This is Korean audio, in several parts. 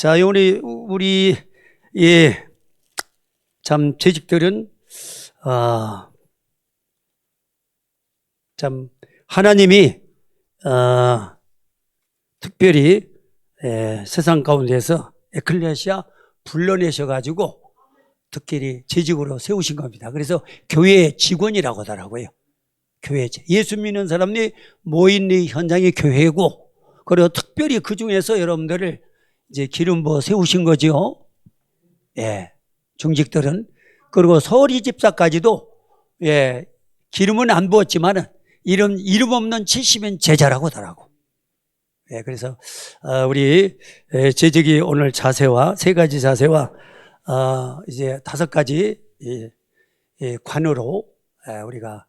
자, 우리 참 재직들은 참 하나님이 특별히 세상 가운데서 에클레시아 불러내셔가지고 특별히 재직으로 세우신 겁니다. 그래서 교회의 직원이라고 하더라고요. 교회, 예수 믿는 사람들이 모인 이 현장이 교회고, 그리고 특별히 그 중에서 여러분들을 이제 기름 부어 세우신 거죠. 예, 중직들은. 그리고 서리 집사까지도 기름은 안 부었지만은 이름 없는 70인 제자라고 하더라고. 예, 그래서 우리 재직이 오늘 자세와 세 가지 자세와 이제 5가지 관으로 우리가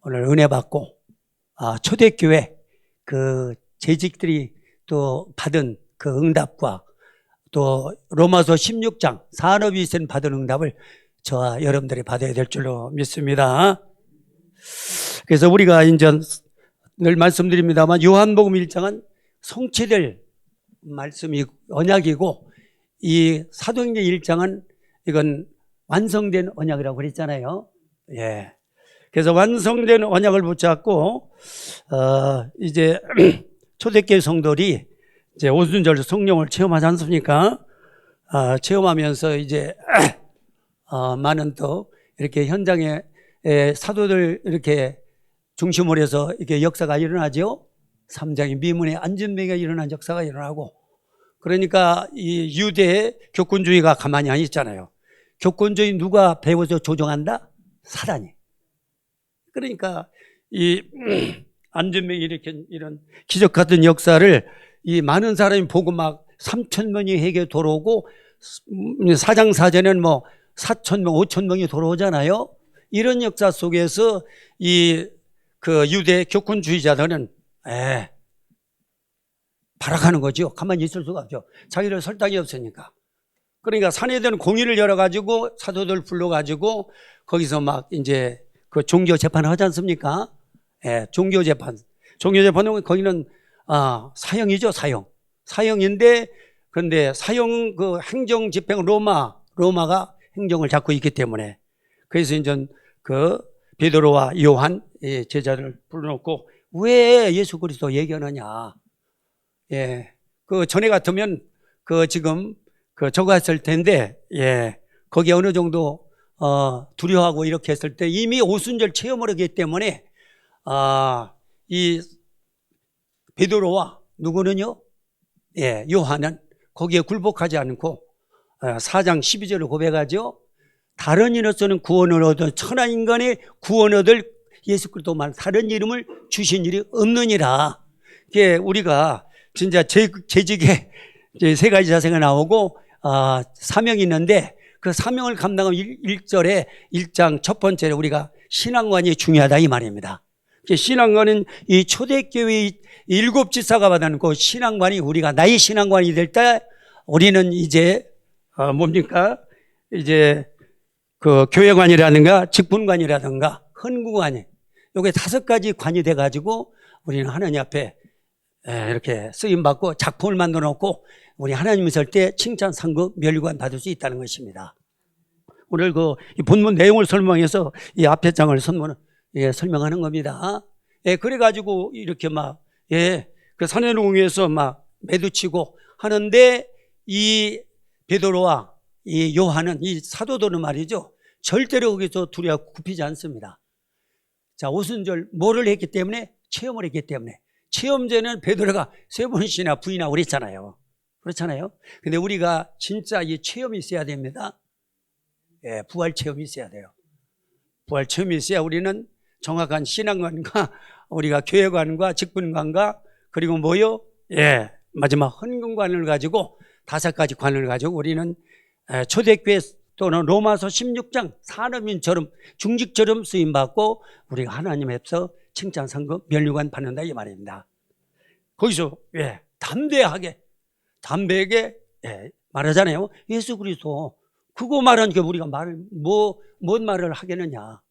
오늘 은혜 받고 초대교회 그 재직들이 또 받은 그 응답과 또 로마서 16장 산업위생 받은 응답을 저와 여러분들이 받아야 될 줄로 믿습니다. 그래서 우리가 이제 늘 말씀드립니다만 요한복음 1장은 성취될 말씀이 언약이고, 이 사도행전 1장은 이건 완성된 언약이라고 그랬잖아요. 예. 그래서 완성된 언약을 붙잡고 이제 초대교회 성도들이 이제 오순절 성령을 체험하지 않습니까? 체험하면서 이제 많은 또 이렇게 현장에 사도들 이렇게 중심으로 해서 이렇게 역사가 일어나죠. 3장의 미문의 안전병이 일어난 역사가 일어나고, 그러니까 이 유대 교권주의가 가만히 안 있잖아요. 교권주의 누가 배워서 조종한다? 사단이. 그러니까 이 안전병이 일으킨 이런 기적 같은 역사를 이 많은 사람이 보고 막 3,000명이 회개 돌아오고, 사장사제는 뭐 4,000명, 5,000명이 돌아오잖아요. 이런 역사 속에서 그 유대 교권주의자들은 발악하는 거죠. 가만히 있을 수가 없죠. 자기를 설탕이 없으니까. 그러니까 산에대한 공의를 열어가지고 사도들 불러가지고 거기서 막 이제 그 종교 재판을 하지 않습니까? 종교 재판. 종교 재판은 거기는 사형이죠, 사형. 사형인데, 그런데 사형 그 행정 집행 로마가 행정을 잡고 있기 때문에, 그래서 이제 그 베드로와 요한 제자를 불러놓고 왜 예수 그리스도 얘기하느냐. 그 전에 같으면 그 지금 저거 했을 텐데, 거기 어느 정도 두려워하고 이렇게 했을 때 이미 오순절 체험을 하기 때문에 이 베드로와 누구는요? 요한은 거기에 굴복하지 않고 4장 12절을 고백하죠. 다른 이로서는 구원을 얻어 천한 인간의 구원 얻을 예수 그리스도만 다른 이름을 주신 일이 없느니라. 이게 우리가 진짜 재직에 3가지 자세가 나오고 사명이 있는데, 그 사명을 감당하면 1절에 1장 첫 번째로 우리가 신앙관이 중요하다 이 말입니다. 신앙관은 이 초대교회의 7지사가 받아놓고 신앙관이 우리가 나의 신앙관이 될 때 우리는 이제 뭡니까? 이제 그 교회관이라든가 직분관이라든가 헌구관이, 요게 5가지 관이 돼가지고 우리는 하나님 앞에 이렇게 쓰임받고 작품을 만들어 놓고 우리 하나님 있을 때 칭찬, 상급, 멸관 받을 수 있다는 것입니다. 오늘 이 본문 내용을 설명해서 이 앞에 장을 설명하는 겁니다. 그래가지고 이렇게 그 산해농에서 막 매두치고 하는데, 이 베드로와 이 요한은, 이 사도들은 말이죠, 절대로 거기서 두려워 굽히지 않습니다. 자, 오순절 뭐를 했기 때문에? 체험을 했기 때문에. 체험제는 베드로가 3번씩이나 부인하고 그랬잖아요. 그렇잖아요. 근데 우리가 진짜 이 체험이 있어야 됩니다. 부활 체험이 있어야 돼요. 부활 체험이 있어야 우리는 정확한 신앙관과 우리가 교회관과 직분관과 그리고 뭐요? 마지막 헌금관을 가지고 5가지 관을 가지고 우리는 초대교회 또는 로마서 16장 산업인처럼 중직처럼 쓰임받고 우리가 하나님 앞에서 칭찬, 상금, 면류관 받는다 이 말입니다. 거기서 담대하게 말하잖아요. 예수 그리스도 그거 말하니까 우리가 뭔 말을 하겠느냐.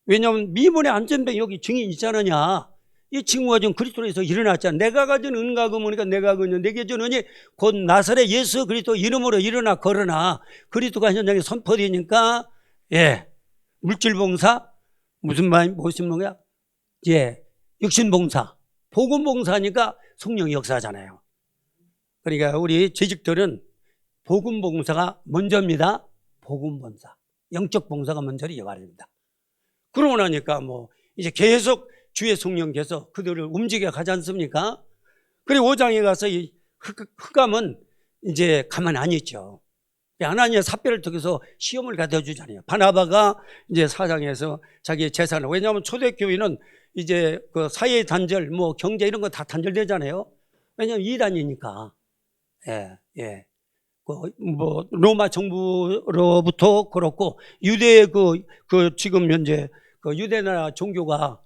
왜냐하면 미문의 안전병 여기 증인 있잖느냐. 이 직무가 좀 그리스도에서 일어났잖아. 내가 가진 은과 금이니까 내가 그녀 내게 준 은이 곧 나사렛 예수 그리스도 이름으로 일어나 걸어나 그리스도가 현장에 선포되니까 예 물질봉사 무슨 거야? 예 육신봉사 복음봉사니까 성령 역사잖아요. 그러니까 우리 재직들은 복음봉사가 먼저입니다. 복음봉사 영적 봉사가 먼저리 말입니다. 그러고 나니까 뭐 이제 계속 주의 성령께서 그들을 움직여 가지 않습니까? 그리고 5장에 가서 이 흑암은 이제 가만 안 있죠. 하나님의 삽배를 통해서 시험을 가져주잖아요. 바나바가 이제 4장에서 자기의 재산을, 왜냐하면 초대교회는 이제 그 사회 단절, 뭐 경제 이런 거 다 단절되잖아요. 왜냐하면 이단이니까. 예. 뭐 로마 정부로부터 그렇고 유대의 그 지금 현재 그 유대나라 종교가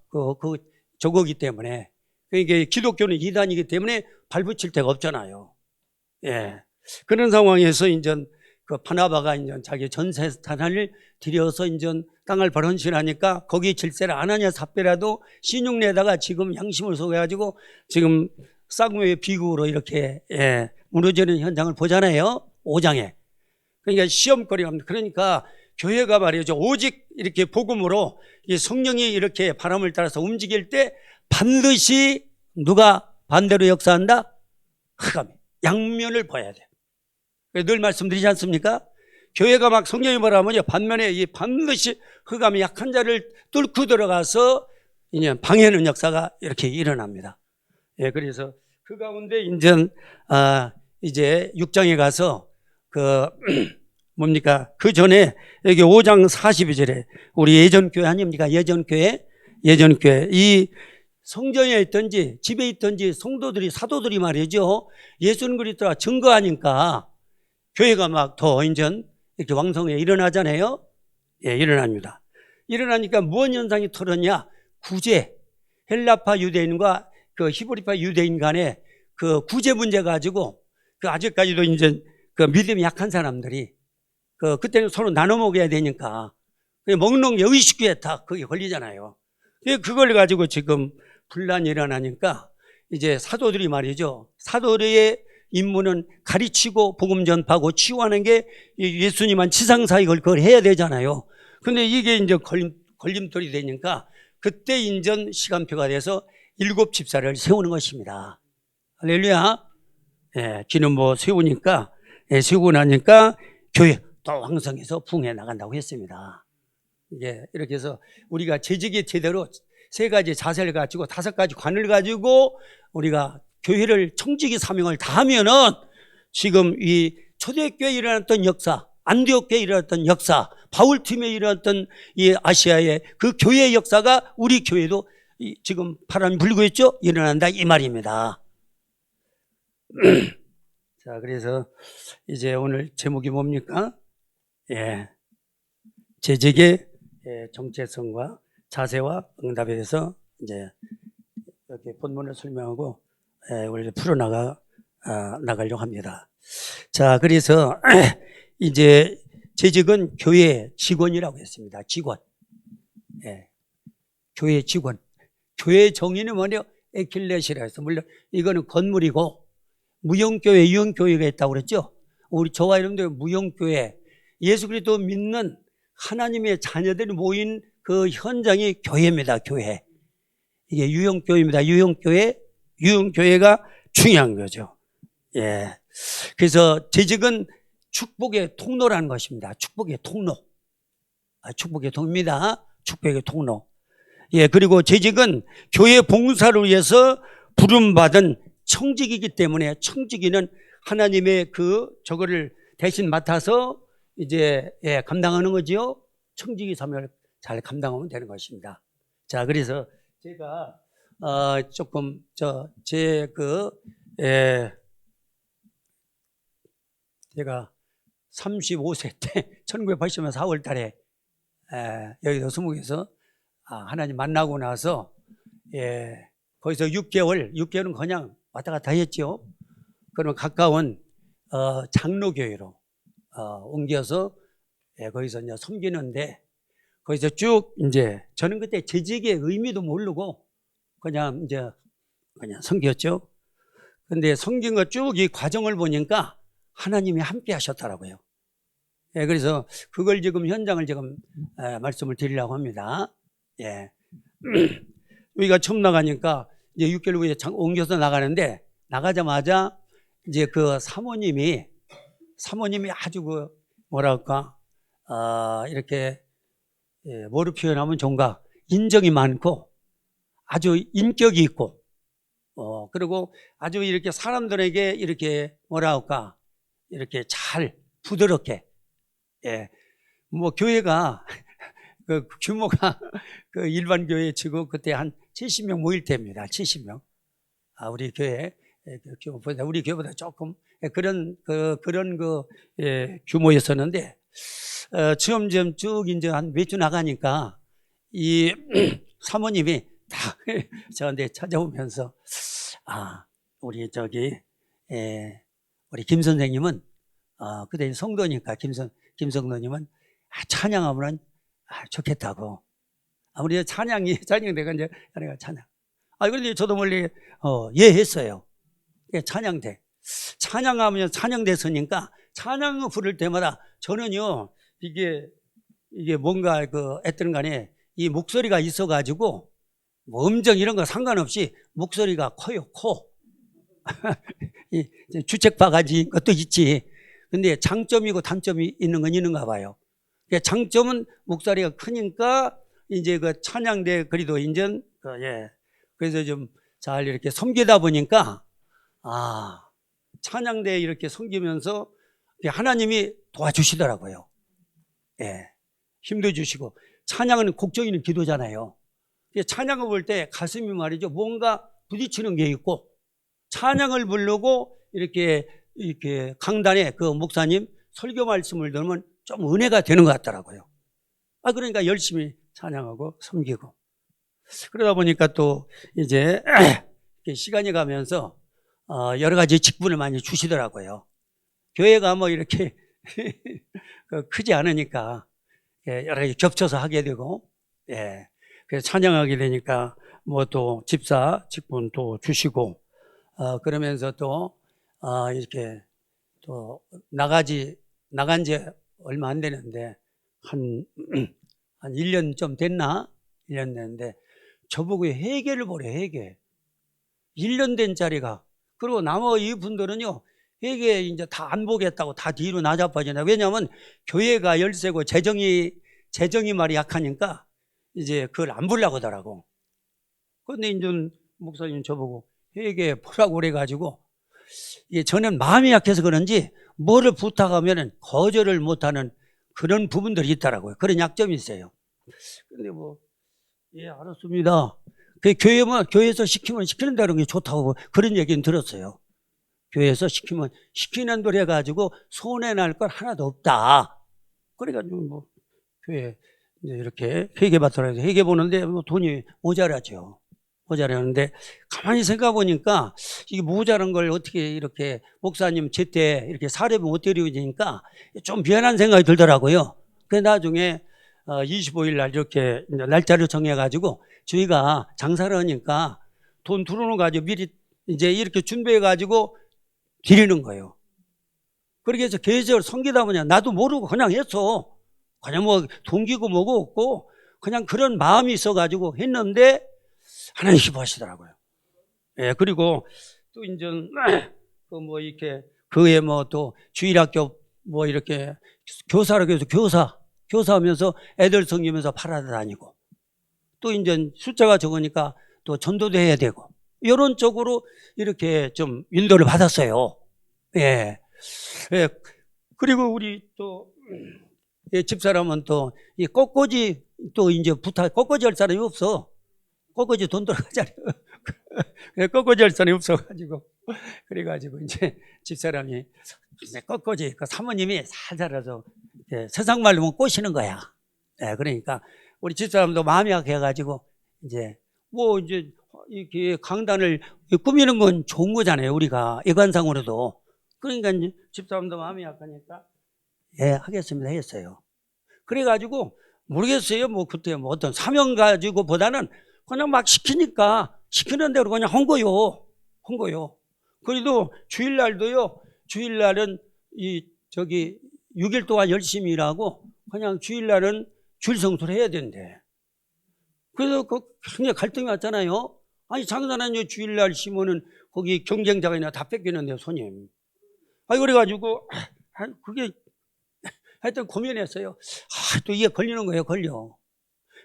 저거기 때문에 이게 기독교는 이단이기 때문에 발붙일 데가 없잖아요. 예. 그런 상황에서 이제 그 바나바가 이제 자기 전세산을 들여서 이제 땅을 발언신하니까 거기 질세를 안 하냐 삽배라도 신용내다가 지금 양심을 속여가지고 지금 쌍무의 비극으로 이렇게 무너지는 현장을 보잖아요. 5장에. 그러니까 시험거리가 합니다. 그러니까 교회가 말이죠. 오직 이렇게 복음으로 성령이 이렇게 바람을 따라서 움직일 때 반드시 누가 반대로 역사한다? 흑암이. 양면을 봐야 돼요. 늘 말씀드리지 않습니까? 교회가 막 성령이 바라면요. 반면에 이 반드시 흑암이 약한 자를 뚫고 들어가서 이제 방해하는 역사가 이렇게 일어납니다. 예, 그래서 그 가운데 이제 6장에 가서 뭡니까? 그 전에 여기 5장 42절에 우리 예전교회 아닙니까? 예전교회. 이 성전에 있든지 집에 있든지 성도들이 사도들이 말이죠. 예수는 그리스도라 증거하니까 교회가 막 더 인전 이렇게 왕성하게 일어나잖아요. 예, 일어납니다. 일어나니까 무슨 현상이 터졌냐? 구제. 헬라파 유대인과 그 히브리파 유대인 간에 그 구제 문제 가지고 그 아직까지도 이제 그 믿음이 약한 사람들이 그때는 서로 나눠 먹어야 되니까 먹는 게 의식주에 다 그게 걸리잖아요. 그걸 가지고 지금 분란이 일어나니까 이제 사도들이 말이죠. 사도들의 임무는 가르치고 복음 전파하고 치유하는 게 예수님한 지상사역을 그걸 해야 되잖아요. 근데 이게 이제 걸림돌이 되니까 그때 인전 시간표가 돼서 7 집사를 세우는 것입니다. 할렐루야. 예, 기념보 세우니까, 세우고 나니까 교회 또 왕성해서 부흥해 나간다고 했습니다. 이게 이렇게 해서 우리가 재직이 제대로 3가지 자세를 가지고 5가지 관을 가지고 우리가 교회를 청지기 사명을 다하면은 지금 이 초대교회에 일어났던 역사, 안디옥교회에 일어났던 역사, 바울팀에 일어났던 이 아시아의 그 교회의 역사가 우리 교회도 지금 바람이 불고 있죠? 일어난다 이 말입니다. 자, 그래서 이제 오늘 제목이 뭡니까? 재직의 정체성과 자세와 응답에 대해서 이제 이렇게 본문을 설명하고 우리 나가려고 합니다. 자, 그래서 이제 재직은 교회 직원이라고 했습니다. 직원. 교회 직원. 교회 정의는 뭐냐? 에킬레시라 해서 물론 이거는 건물이고 무용교회, 유형교회가 있다고 그랬죠. 우리 저와 여러분들 무용교회, 예수 그리스도 믿는 하나님의 자녀들이 모인 그 현장이 교회입니다. 교회. 이게 유형교회입니다. 유형교회가 중요한 거죠. 예. 그래서 재직은 축복의 통로라는 것입니다. 축복의 통로. 축복의 통로입니다. 축복의 통로. 예. 그리고 재직은 교회 봉사를 위해서 부름받은 청직이기 때문에 청직이는 하나님의 저거를 대신 맡아서 이제 감당하는 거지요. 청직이 사명을 잘 감당하면 되는 것입니다. 자, 그래서 제가 조금 제가 35세 때 1980년 4월 달에 여기서 수목에서 하나님 만나고 나서 거기서 6개월은 그냥 왔다 갔다 했죠. 그러면 가까운 장로교회로 옮겨서 거기서 이제 섬기는데 거기서 쭉 이제 저는 그때 재직의 의미도 모르고 그냥 이제 그냥 섬겼죠. 근데 섬긴 거 쭉 이 과정을 보니까 하나님이 함께 하셨더라고요. 예, 그래서 그걸 지금 현장을 지금 말씀을 드리려고 합니다. 예. 우리가 처음 나가니까 이제 6개월 후에 옮겨서 나가는데 나가자마자 이제 그 사모님이 아주 그 뭐랄까 이렇게 뭐로 표현하면 좋은가, 인정이 많고 아주 인격이 있고 그리고 아주 이렇게 사람들에게 이렇게 뭐랄까 이렇게 잘 부드럽게 뭐 교회가 그 규모가 그 일반 교회 치고 그때 한 70명 모일 때입니다. 70명. 우리 교회 규모보다 우리 교회보다 조금 그런 규모였었는데 점점 쭉 이제 한 몇 주 나가니까 이 사모님이 다 저한테 찾아오면서 우리 우리 김 선생님은 그때 성도니까 김성도님은 찬양하면 좋겠다고. 우리 찬양대가 이제 찬양. 그런데 저도 멀리 했어요. 찬양대. 찬양하면 찬양됐으니까 찬양을 부를 때마다 저는요 이게 뭔가 했던 간에 이 목소리가 있어가지고 뭐 음정 이런 거 상관없이 목소리가 커요. 이 주책 바가지 것도 있지. 근데 장점이고 단점이 있는 건 있는가 봐요. 장점은 목소리가 크니까 이제 그 찬양대 그리도 인전 그래서 좀 잘 이렇게 섬기다 보니까 찬양대 이렇게 섬기면서 하나님이 도와주시더라고요. 힘도 주시고 찬양은 곡정이는 기도잖아요. 찬양을 볼 때 가슴이 말이죠 뭔가 부딪히는 게 있고 찬양을 부르고 이렇게 강단에 그 목사님 설교 말씀을 들으면 좀 은혜가 되는 것 같더라고요. 그러니까 열심히 찬양하고 섬기고 그러다 보니까 또 이제 시간이 가면서 여러 가지 직분을 많이 주시더라고요. 교회가 뭐 이렇게 크지 않으니까 여러 가지 겹쳐서 하게 되고 그래서 찬양하게 되니까 뭐 또 집사 직분 또 주시고 그러면서 또 이렇게 또 나간 지 얼마 안 되는데 한 1년 좀 됐나? 1년 됐는데 저보고 회개를 보래. 회개 1년 된 자리가. 그리고 나머지 분들은요 회개 이제 다 안 보겠다고 다 뒤로 나자빠지나. 왜냐하면 교회가 열세고 재정이 말이 약하니까 이제 그걸 안 보려고 하더라고. 그런데 이제 목사님 저보고 회개 보라고 그래가지고 저는 마음이 약해서 그런지 뭐를 부탁하면 거절을 못하는 그런 부분들이 있더라고요. 그런 약점이 있어요. 근데 알았습니다. 교회에서 시키면 시키는 대로 게 좋다고 그런 얘기는 들었어요. 교회에서 시키는 대로 해가지고 손해날 건 하나도 없다. 그래가지고 교회 이렇게 회계 받더라도 회계 보는데 돈이 모자라죠. 모자라는데 가만히 생각해 보니까 이게 모자란 걸 어떻게 이렇게 목사님 제때 이렇게 사례를 못 드리니까 좀 미안한 생각이 들더라고요. 그래서 나중에 25일 날 이렇게 날짜를 정해가지고 저희가 장사를 하니까 돈 들어오는 거 가지고 미리 이제 이렇게 준비해가지고 드리는 거예요. 그렇게 해서 계절 섬기다 보니 나도 모르고 그냥 했어. 그냥 뭐 동기고 뭐고 없고 그냥 그런 마음이 있어가지고 했는데 하나님 기뻐하시더라고요. 그리고 또 이제 이렇게 그에 또 주일학교 이렇게 교사라고 해서 교사하면서 애들 섬기면서 팔아다니고 또 이제 숫자가 적으니까 또 전도도 해야 되고 이런 쪽으로 이렇게 좀 인도를 받았어요. 그리고 우리 또 집사람은 또 이 꽃꽂이 또 이제 꽃꽂이 할 사람이 없어. 꽃꽂이 돈 들어가잖아요. 꽃꽂이 할 사람이 없어가지고 그래가지고 이제 집사람이 꽃꽂이 그 사모님이 살살해서 세상 말로 보면 꼬시는 거야. 그러니까 우리 집사람도 마음이 약해가지고 이제 이렇게 강단을 꾸미는 건 좋은 거잖아요. 우리가 예관상으로도. 그러니까 이제 집사람도 마음이 약하니까 하겠습니다 했어요. 그래가지고 모르겠어요. 그때 어떤 사명 가지고 보다는 그냥 막 시키니까 시키는 대로 그냥 한 거요. 한 거요. 그래도 주일날도요, 주일날은 6일 동안 열심히 일하고 그냥 주일날은 주일 성수를 해야 된대. 그래서 굉장히 갈등이 왔잖아요. 아니, 장사는 주일날 심으면 거기 경쟁자가 있나 다 뺏기는데요, 손님. 그래가지고, 그게 하여튼 고민했어요. 또 이게 걸리는 거예요, 걸려.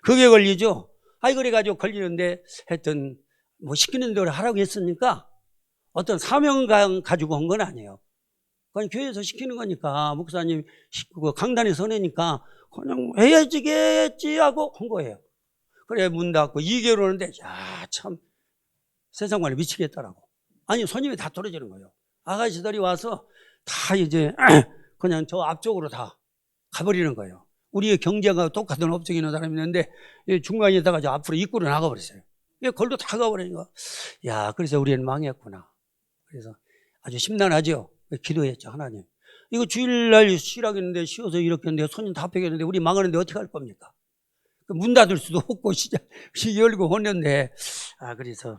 그게 걸리죠. 그래가지고 걸리는데 하여튼 뭐 시키는 대로 하라고 했으니까 어떤 사명감 가지고 한 건 아니에요. 그냥 교회에서 시키는 거니까 목사님 강단에 서내니까 그냥 해야지겠지 하고 한 거예요. 그래 문 닫고 2개월 오는데 참 세상 말로 미치겠더라고. 아니 손님이 다 떨어지는 거예요. 아가씨들이 와서 다 이제 그냥 저 앞쪽으로 다 가버리는 거예요. 우리의 경제가 똑같은 업종에 있는 사람이 있는데 중간에다가 저 앞으로 입구로 나가버렸어요. 걸도 다 가버리니까 그래서 우리는 망했구나. 그래서 아주 심란하죠. 기도했죠. 하나님, 이거 주일날 쉬라고 했는데 쉬어서 이렇게 했는데 손님 다 뺏겼는데 우리 망하는데 어떻게 할 겁니까? 문 닫을 수도 없고 열고 했는데 그래서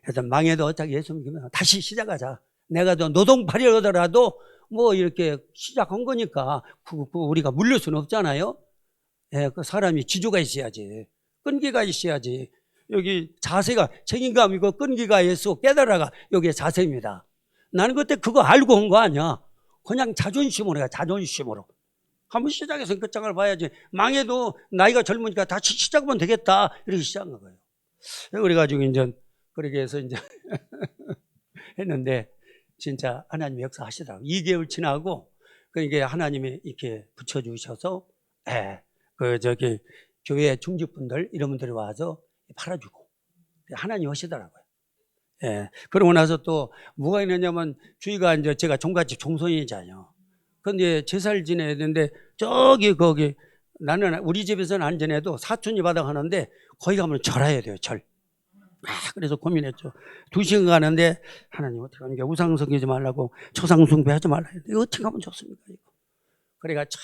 하여튼 망해도 어차피 예수 믿으면 다시 시작하자. 내가 더 노동팔이 하더라도 뭐 이렇게 시작한 거니까 우리가 물릴 수는 없잖아요. 그 사람이 지조가 있어야지, 끈기가 있어야지. 여기 자세가 책임감이고 끈기가 있어 깨달아가 여기에 자세입니다. 나는 그때 그거 알고 한 거 아니야. 그냥 자존심으로 해. 자존심으로 한번 시작해서 끝장을 봐야지. 망해도 나이가 젊으니까 다시 시작하면 되겠다 이렇게 시작한 거예요. 그래가지고 이제 그렇게 해서 이제 했는데 진짜 하나님이 역사하시더라고요. 2개월 지나고 그러니까 하나님이 이렇게 붙여주셔서 교회 중직분들 이런 분들이 와서 팔아주고 하나님 하시더라고요. 그러고 나서 또 뭐가 있느냐면 주위가 이제 제가 종갓집 종손이잖아요. 근데 제사를 지내야 되는데 거기 나는 우리 집에서는 안 지내도 사촌이 바닥 하는데 거기 가면 절해야 돼요. 절. 그래서 고민했죠. 2시간 가는데 하나님 어떻게 하는 게 우상 섬기지 말라고 초상 숭배하지 말라. 이거 어떻게 하면 좋습니까? 이거. 그래가 참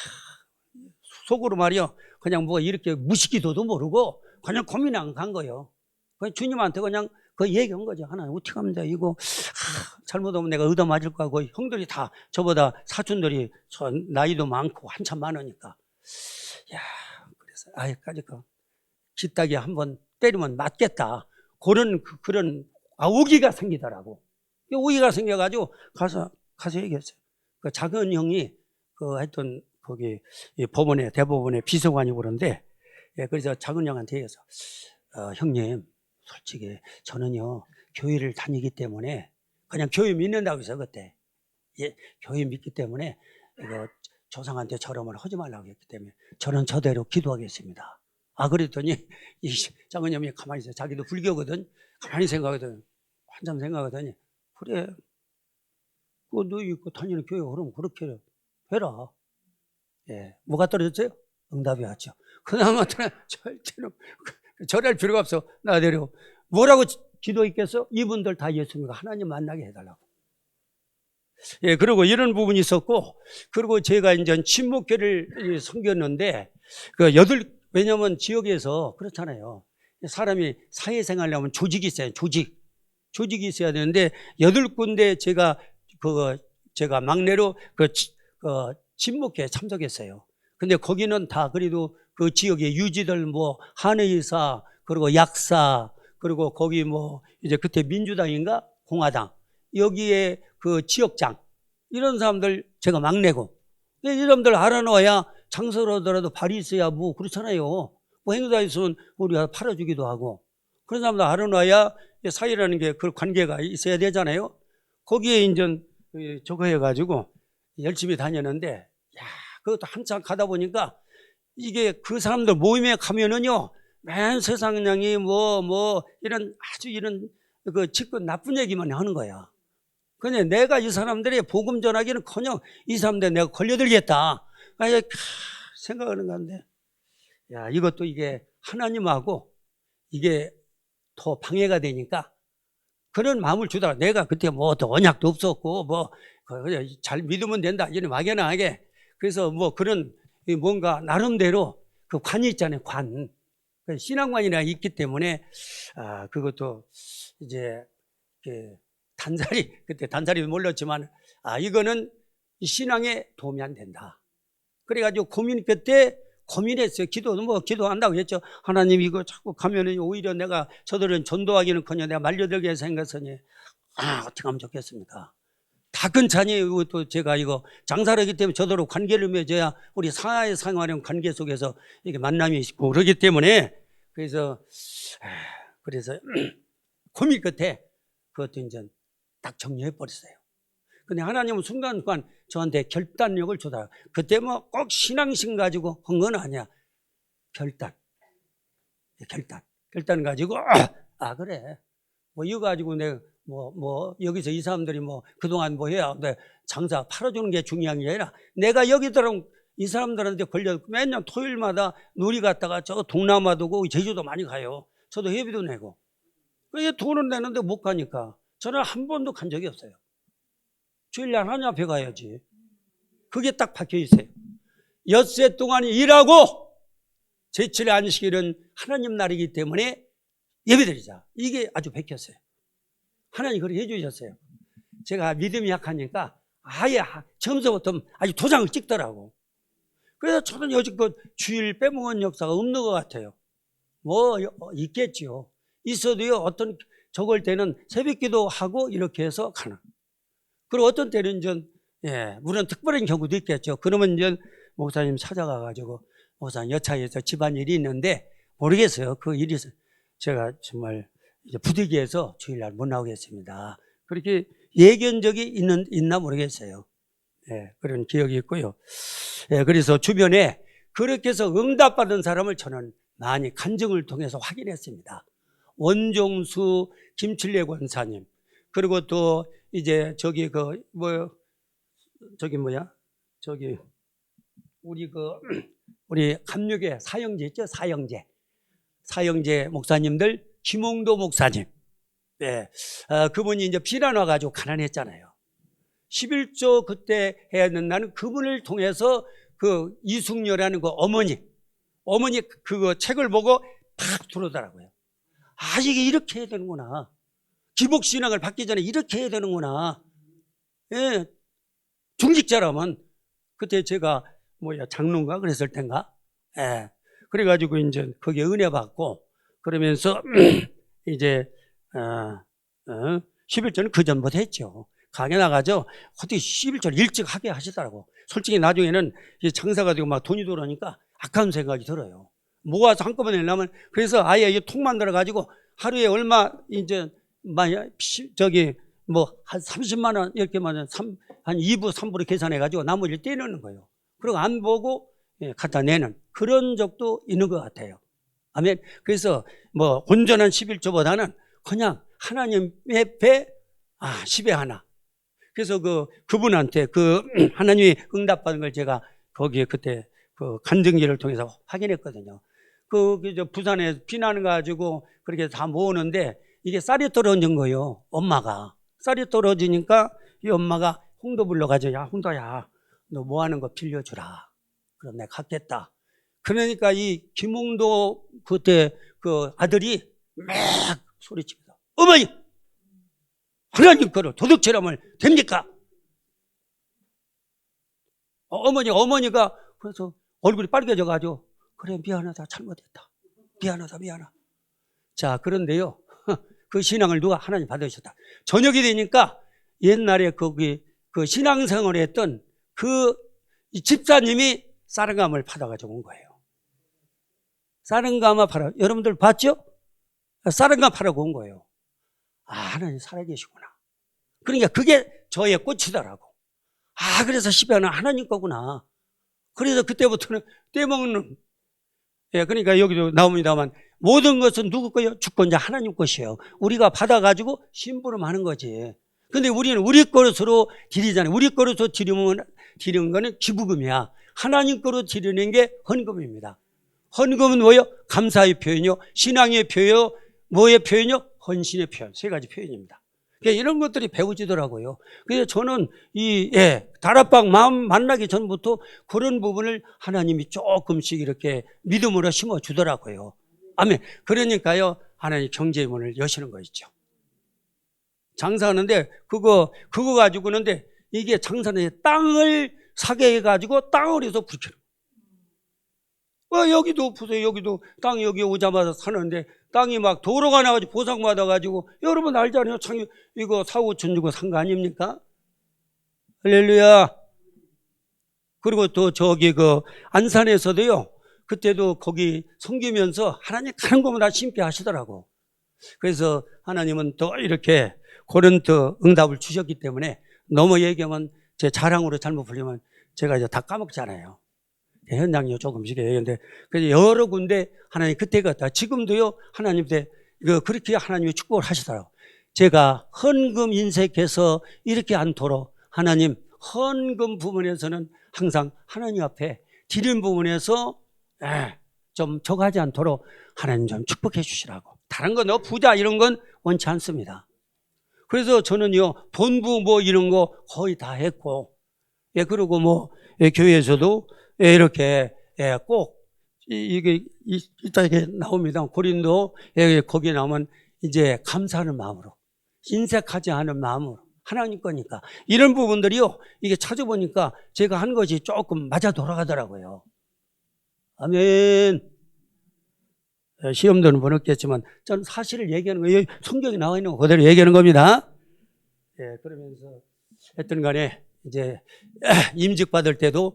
속으로 말이요. 그냥 뭐 이렇게 무식기도도 모르고 그냥 고민 안 간 거예요. 그냥 주님한테 그냥 그 얘기한 거죠. 하나님 어떻게 하면 돼? 이거 잘못하면 내가 얻어 맞을 거고 형들이 다 저보다 사촌들이 나이도 많고 한참 많으니까. 그래서 아예까지 기딱이 한번 때리면 맞겠다. 그런 오기가 생기더라고. 오기가 생겨가지고 가서 얘기했어요. 그 작은 형이 하여튼 거기 법원에 대법원에 비서관이 그런데 그래서 작은 형한테 얘기해서 형님 솔직히 저는요 교회를 다니기 때문에 그냥 교회 믿는다고 해서 그때 교회 믿기 때문에 이거 조상한테 절함을 하지 말라고 했기 때문에 저는 저대로 기도하겠습니다. 그랬더니 이 작은 형이 가만히 있어요. 자기도 불교거든. 가만히 생각하거든. 한참 생각하더니 그래 너 이거 다니는 교회 그럼 그렇게 해라. 뭐가 떨어졌어요? 응답이 왔죠. 그다음부터는 절대로 절할 필요가 없어. 나대로 뭐라고 기도했겠어? 이분들 다 예수님과 하나님 만나게 해달라고. 그리고 이런 부분이 있었고, 그리고 제가 이제 친목회를 섬겼는데 왜냐면 지역에서 그렇잖아요. 사람이 사회생활을 하면 조직이 있어요. 조직이 있어야 되는데 8군데 제가 막내로 친목회에 참석했어요. 근데 거기는 다 그래도 그 지역의 유지들 한의사 그리고 약사 그리고 거기 이제 그때 민주당인가 공화당 여기에 그 지역장 이런 사람들 제가 막내고 이런 사람들 알아놓아야 장사를 하더라도 발이 있어야 그렇잖아요. 행사 있으면 우리가 팔아주기도 하고 그런 사람들 알아놔야 사회라는 게 그 관계가 있어야 되잖아요. 거기에 이제 저거 해가지고 열심히 다녔는데 그것도 한참 가다 보니까 이게 그 사람들 모임에 가면은요 맨 세상량이 이런 아주 이런 직분 나쁜 얘기만 하는 거야. 근데 내가 이 사람들의 복음 전하기는커녕 이 사람들 내가 걸려들겠다 생각하는 건데 이것도 이게 하나님하고 이게 더 방해가 되니까 그런 마음을 주더라. 내가 그때 또 언약도 없었고 잘 믿으면 된다 이런 막연하게 그래서 그런 뭔가 나름대로 그 관이 있잖아요. 관 신앙관이나 있기 때문에 그것도 이제 단살이 그때 단살이 몰랐지만 이거는 신앙에 도움이 안 된다. 그래가지고 그때 고민했어요. 기도도 뭐 기도한다고 했죠. 하나님 이거 자꾸 가면은 오히려 내가 저들은 전도하기는커녕 내가 말려들게 생겼으니 어떻게 하면 좋겠습니까? 다 큰 자녀이고 또 제가 이거 장사를 하기 때문에 저더러 관계를 맺어야 우리 사회 생활의 관계 속에서 이게 만남이 있고 그러기 때문에 그래서 고민 끝에 그것도 이제 딱 정리해 버렸어요. 근데 하나님은 순간순간 저한테 결단력을 주다. 그때 뭐 꼭 신앙심 가지고 한 건 아니야. 결단 가지고 그래. 뭐 이거 가지고 내가 뭐 여기서 이 사람들이 뭐 그동안 뭐 해야 내 장사 팔아주는 게 중요한 게 아니라 내가 여기들은 이 사람들한테 걸려 매년 토요일마다 놀이 갔다가 저 동남아도 가고 제주도 많이 가요. 저도 회비도 내고. 그 돈은 내는데 못 가니까 저는 한 번도 간 적이 없어요. 주일날 하나님 앞에 가야지. 그게 딱 박혀 있어요. 엿새 동안 일하고 제7의 안식일은 하나님 날이기 때문에 예배드리자. 이게 아주 박혔어요. 하나님 그렇게 해주셨어요. 제가 믿음이 약하니까 아예 처음부터 아주 도장을 찍더라고. 그래서 저는 여지껏 주일 빼먹은 역사가 없는 것 같아요. 뭐 있겠지요. 있어도요 어떤 저걸 때는 새벽기도 하고 이렇게 해서 가는. 그리고 어떤 때는 물론 특별한 경우도 있겠죠. 그러면 목사님 찾아가가지고 목사님 여차에서 집안일이 있는데 모르겠어요. 그 일이 제가 정말 이제 부득이해서 주일날 못 나오겠습니다. 그렇게 예견 적이 있나 모르겠어요. 그런 기억이 있고요. 그래서 주변에 그렇게 해서 응답받은 사람을 저는 많이 간증을 통해서 확인했습니다. 원종수 김칠래 권사님, 그리고 또 이제 우리 감육의 사형제 있죠? 사형제 목사님들, 김홍도 목사님. 그분이 이제 비난 와가지고 가난했잖아요. 11조 그때 해야 된다는 그분을 통해서 그 이숙녀라는 그 어머니 그거 책을 보고 팍 들어오더라고요. 이게 이렇게 해야 되는구나. 기복신앙을 받기 전에 이렇게 해야 되는구나. 중직자라면 그때 제가 장로인가 그랬을 땐가. 그래가지고 이제 거기에 은혜 받고 그러면서 이제 11조는 그 전부터 했죠. 강에 나가죠. 어떻게 11조를 일찍 하게 하시더라고. 솔직히 나중에는 장사가 되고 막 돈이 들어오니까 아까운 생각이 들어요. 모아서 한꺼번에 내려면 그래서 아예 이 통 만들어 가지고 하루에 얼마 이제 한 30만 원 이렇게만 한 2부 3부로 계산해 가지고 나머지를 떼내는 거예요. 그리고 안 보고 갖다 내는 그런 적도 있는 것 같아요. 아멘. 그래서 온전한 11조보다는 그냥 하나님의 배 10에 하나. 그래서 그분한테 하나님이 응답받은 걸 제가 거기에 그때 간증기를 통해서 확인했거든요. 부산에 비난 가지고 그렇게 다 모으는데 이게 쌀이 떨어진 거예요. 엄마가. 쌀이 떨어지니까 이 엄마가 홍도 불러가지고 야 홍도야 너 뭐 하는 거 빌려주라. 그럼 내가 갖겠다. 그러니까 이 김홍도 그때 아들이 막 소리칩니다. 어머니! 하나님 거를 도둑질하면 됩니까? 어머니가 그래서 얼굴이 빨개져가지고 그래 미안하다 잘못했다. 미안하다. 자 그런데요 그 신앙을 누가 하나님 받으셨다. 저녁이 되니까 옛날에 거기 신앙생활을 했던 집사님이 쌀은감을 받아가지고 온 거예요. 쌀은감을 여러분들 봤죠? 쌀은감 팔아고 온 거예요. 하나님 살아계시구나. 그러니까 그게 저의 꽃이더라고. 그래서 10회는 하나님 거구나. 그래서 그때부터는 떼먹는. 그러니까 여기도 나옵니다만 모든 것은 누구 거예요? 주권자 하나님 것이에요. 우리가 받아가지고 심부름하는 거지. 근데 우리는 우리 것으로 드리잖아요. 우리 것으로 드리는 거는 기부금이야. 하나님 거로 드리는 게 헌금입니다. 헌금은 뭐예요? 감사의 표현이요. 신앙의 표현이요. 뭐의 표현이요? 헌신의 표현. 세 가지 표현입니다. 그러니까 이런 것들이 배워지더라고요. 그래서 저는 다락방 마음 만나기 전부터 그런 부분을 하나님이 조금씩 이렇게 믿음으로 심어주더라고요. 아멘. 그러니까요, 하나님 경제의 문을 여시는 거 있죠. 장사하는데, 그거 가지고 그는데, 이게 장사는 땅을 사게 해가지고 땅을 해서 부르켜요. 여기도 보세요. 여기도 땅 여기 오자마자 사는데, 땅이 막 도로가 나가지고 보상받아가지고, 여러분 알잖아요. 이거 4, 5천 주고 산 거 아닙니까? 할렐루야. 그리고 또 저기 안산에서도요, 그때도 거기 섬기면서 하나님 가는 곳마다 심게 하시더라고. 그래서 하나님은 또 이렇게 고린도 응답을 주셨기 때문에 너무 얘기하면 제 자랑으로 잘못 불리면 제가 이제 다 까먹잖아요. 현장이 조금씩 얘기하는데, 그래서 여러 군데 하나님 그때 같다. 지금도요, 하나님한테 그렇게 하나님이 축복을 하시더라고. 제가 헌금 인색해서 이렇게 않도록 하나님 헌금 부분에서는 항상 하나님 앞에 드린 부분에서 좀 저가지 않도록 하나님 좀 축복해 주시라고. 다른 건 부자 이런 건 원치 않습니다. 그래서 저는요, 본부 이런 거 거의 다 했고, 그리고 교회에서도 이렇게 꼭 이게 이따게 나옵니다. 고린도 거기에 나오면 이제 감사하는 마음으로, 인색하지 않은 마음으로, 하나님 거니까 이런 부분들이요, 이게 찾아보니까 제가 한 것이 조금 맞아 돌아가더라고요. 아멘. 시험들은 보냈겠지만 저는 사실을 얘기하는 거예요. 성경에 나와 있는 거 그대로 얘기하는 겁니다. 그러면서 했던 간에 이제 임직 받을 때도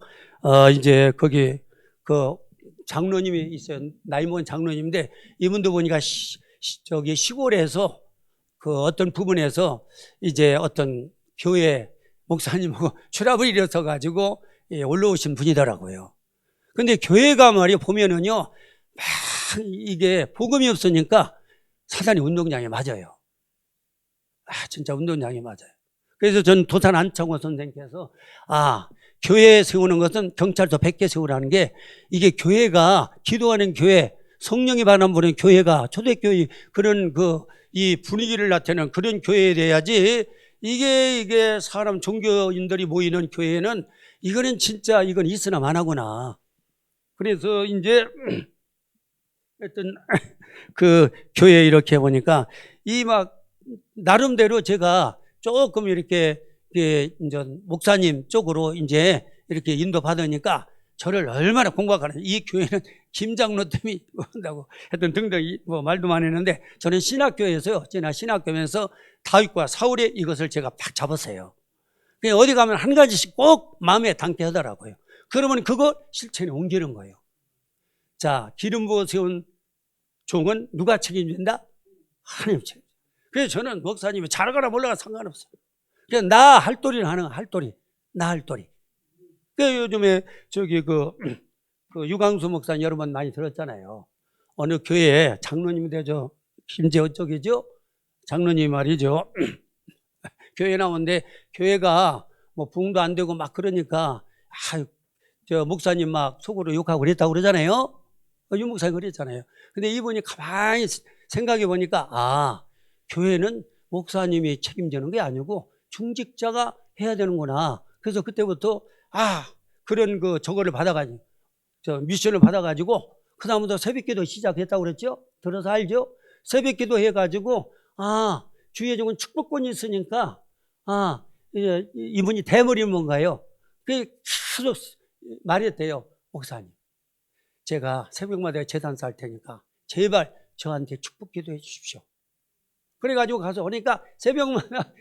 이제 거기 장로님이 있어요. 나이 먹은 장로님인데, 이분도 보니까 저기 시골에서 어떤 부분에서 이제 어떤 교회 목사님하고 출합을 일어서 가지고 올라오신 분이더라고요. 근데 교회가 말이요, 보면은요, 막 이게 복음이 없으니까 사단이 운동장에 맞아요. 진짜 운동장에 맞아요. 그래서 전 도산 안창호 선생님께서 교회 세우는 것은 경찰서 100개 세우라는 게, 이게 교회가 기도하는 교회, 성령이 바람 부는 교회가 초대교회 그런 이 분위기를 나타내는 그런 교회에 돼야지, 이게 사람 종교인들이 모이는 교회는 이거는 진짜 이건 있으나 마나구나. 그래서 이제 어떤 교회 이렇게 보니까 나름대로 제가 조금 이렇게 이제 목사님 쪽으로 이제 이렇게 인도 받으니까 저를 얼마나 공부하는, 이 교회는 김장로 때문에 한다고 했던 등등 말도 많이 했는데, 저는 신학교에서요, 신학교에서 다윗과 사울의 이것을 제가 팍 잡았어요. 그냥 어디 가면 한 가지씩 꼭 마음에 담게 하더라고요. 그러면 그거 실천에 옮기는 거예요. 자, 기름 부어 세운 종은 누가 책임진다? 하나님 책임. 그래서 저는 목사님이 잘하거나 몰라가 상관없어요. 그냥 나 할 도리는 하는 거, 나 할 도리. 요즘에 저기 유광수 목사님 여러분 많이 들었잖아요. 어느 교회에 장로님이 되죠. 김재호 쪽이죠. 장로님 말이죠. 교회 나오는데 교회가 부흥도 안 되고 막 그러니까 저 목사님 막 속으로 욕하고 그랬다고 그러잖아요. 유 목사님 그랬잖아요. 근데 이분이 가만히 생각해 보니까 교회는 목사님이 책임지는 게 아니고 중직자가 해야 되는구나. 그래서 그때부터 그런 저거를 받아가지고 미션을 받아가지고 그다음부터 새벽기도 시작했다고 그랬죠. 들어서 알죠? 새벽기도 해가지고 주의 종은 축복권이 있으니까 이분이 대머리는 뭔가요? 그게 계속 말했대요. 목사님, 제가 새벽마다 제단 쌀 테니까 제발 저한테 축복기도 해 주십시오. 그래가지고 가서 오니까 새벽마다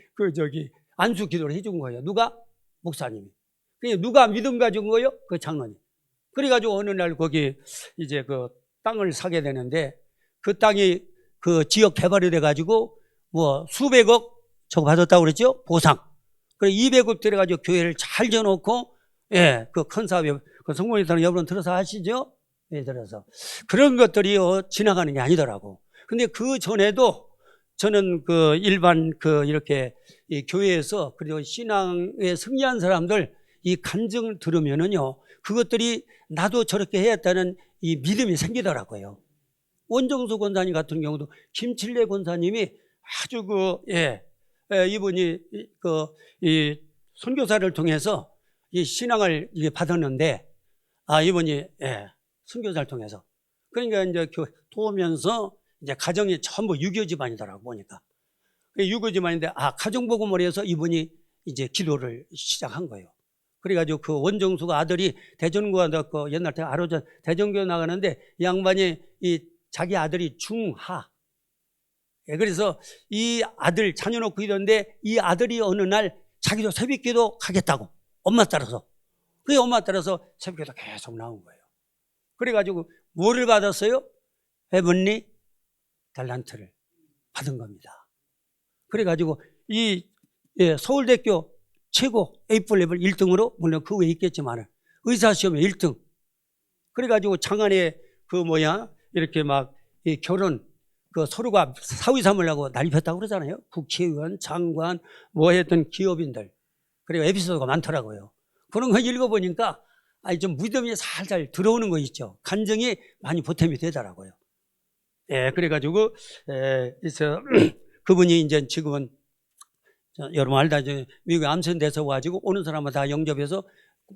안수 기도를 해준 거예요. 누가? 목사님이. 누가 믿음 가진 거예요? 그 장로님. 그래가지고 어느 날 거기 이제 땅을 사게 되는데, 그 땅이 지역 개발이 돼가지고 수백억 저거 받았다고 그랬죠? 보상. 그래 200억 들여가지고 교회를 잘 지어놓고, 큰 사업에 성공회사는 여러분 들어서 아시죠? 들어서 그런 것들이 지나가는 게 아니더라고. 근데 그 전에도 저는 일반 이렇게 이 교회에서, 그리고 신앙에 승리한 사람들 이 간증을 들으면은요, 그것들이 나도 저렇게 해야겠다는 이 믿음이 생기더라고요. 원정수 권사님 같은 경우도 김칠래 권사님이 아주 이분이 이 선교사를 통해서 이 신앙을 받았는데, 이분이 선교사를 통해서 그러니까 이제 도우면서 이제 가정이 전부 유교 집안이더라고 보니까. 유교 집안인데 가정복음을 해서 이분이 이제 기도를 시작한 거예요. 그래가지고 그 원정수가 아들이 대전교회 나갔고 옛날 아로전 대전교회 나가는데 이 양반이 자기 아들이 중하. 그래서 이 아들 자녀 놓고 있던데 이 아들이 어느 날 자기도 새벽기도 가겠다고 엄마 따라서. 그 엄마 따라서 새벽기도 계속 나온 거예요. 그래가지고 뭐를 받았어요? 헤븐리 달란트를 받은 겁니다. 그래가지고 서울대학교 최고 A4레벨 1등으로 물론 그 외에 있겠지만 의사시험에 1등. 그래가지고 장안에 이렇게 막 결혼 서로가 사위 삼으려고 난리 폈다고 그러잖아요. 국회의원, 장관, 했던 기업인들. 그리고 에피소드가 많더라고요. 그런 거 읽어보니까 좀 무덤이 살살 들어오는 거 있죠. 감정이 많이 보탬이 되더라고요. 그래가지고 그분이 이제 지금은 여러분 알다 미국에 암선돼서 와가지고 오는 사람을 다 영접해서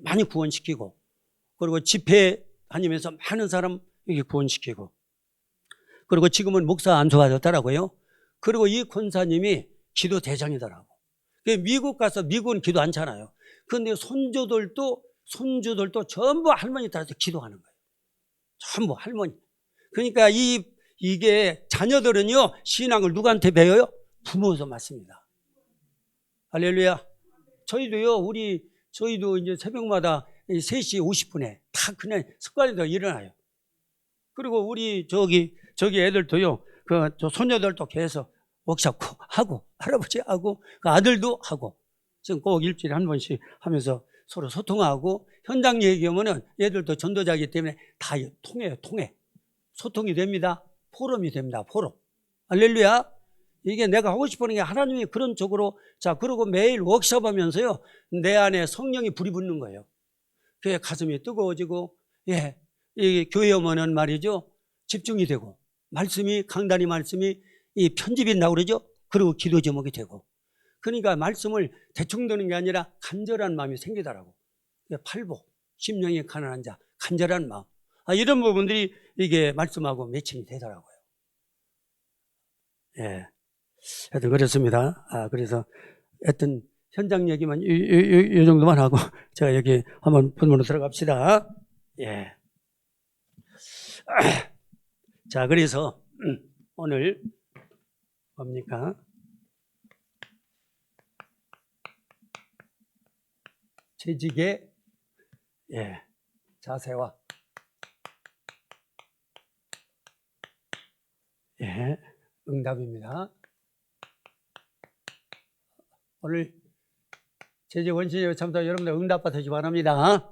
많이 구원시키고 그리고 집회 다니면서 많은 사람 이렇게 구원시키고 그리고 지금은 목사 안수받았더라고요. 그리고 이 권사님이 기도 대장이더라고. 미국 가서 미국은 기도 않잖아요. 그런데 손주들도 전부 할머니 따라서 기도하는 거예요. 전부 할머니. 그러니까 이게 자녀들은요 신앙을 누구한테 배워요? 부모에서 맞습니다. 할렐루야. 저희도 이제 새벽마다 3시 50분에 다 그냥 습관이 더 일어나요. 그리고 우리 저기 애들도요, 저 손녀들도 계속 워크숍 하고, 할아버지하고, 그 아들도 하고, 지금 꼭 일주일에 한 번씩 하면서 서로 소통하고, 현장 얘기하면은 얘들도 전도자이기 때문에 다 통해요. 소통이 됩니다. 포럼이 됩니다. 포럼. 할렐루야. 이게 내가 하고 싶은 게 하나님이 그런 쪽으로, 그리고 매일 워크숍 하면서요, 내 안에 성령이 불이 붙는 거예요. 그게 가슴이 뜨거워지고, 이 교회 오면은 말이죠, 집중이 되고, 강단이 말씀이 편집이 나오고 그러죠? 그리고 기도 제목이 되고. 그러니까 말씀을 대충 듣는 게 아니라 간절한 마음이 생기더라고. 팔복, 심령이 가난한 자, 간절한 마음. 이런 부분들이 이게 말씀하고 매칭이 되더라고요. 하여튼 그렇습니다. 그래서 하여튼 현장 얘기만 이 정도만 하고 제가 여기 한번 본문으로 들어갑시다. 자, 그래서 오늘 뭡니까? 재직의 자세와 응답입니다. 오늘 재직 원신의 참사 여러분들 응답 받으시기 바랍니다.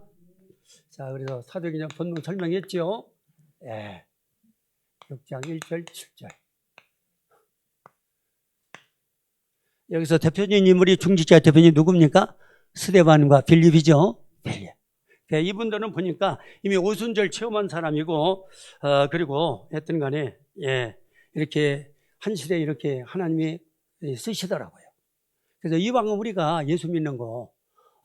자, 그래서 사도행전 본문 설명했죠. 6장 1절 7절. 여기서 대표적인 인물이 중직자 대표님 누굽니까? 스데반과 빌립이죠. 빌립. 이분들은 보니까 이미 오순절 체험한 사람이고, 그리고 했던 간에, 이렇게 한 시대에 이렇게 하나님이 쓰시더라고요. 그래서 이왕은 우리가 예수 믿는 거,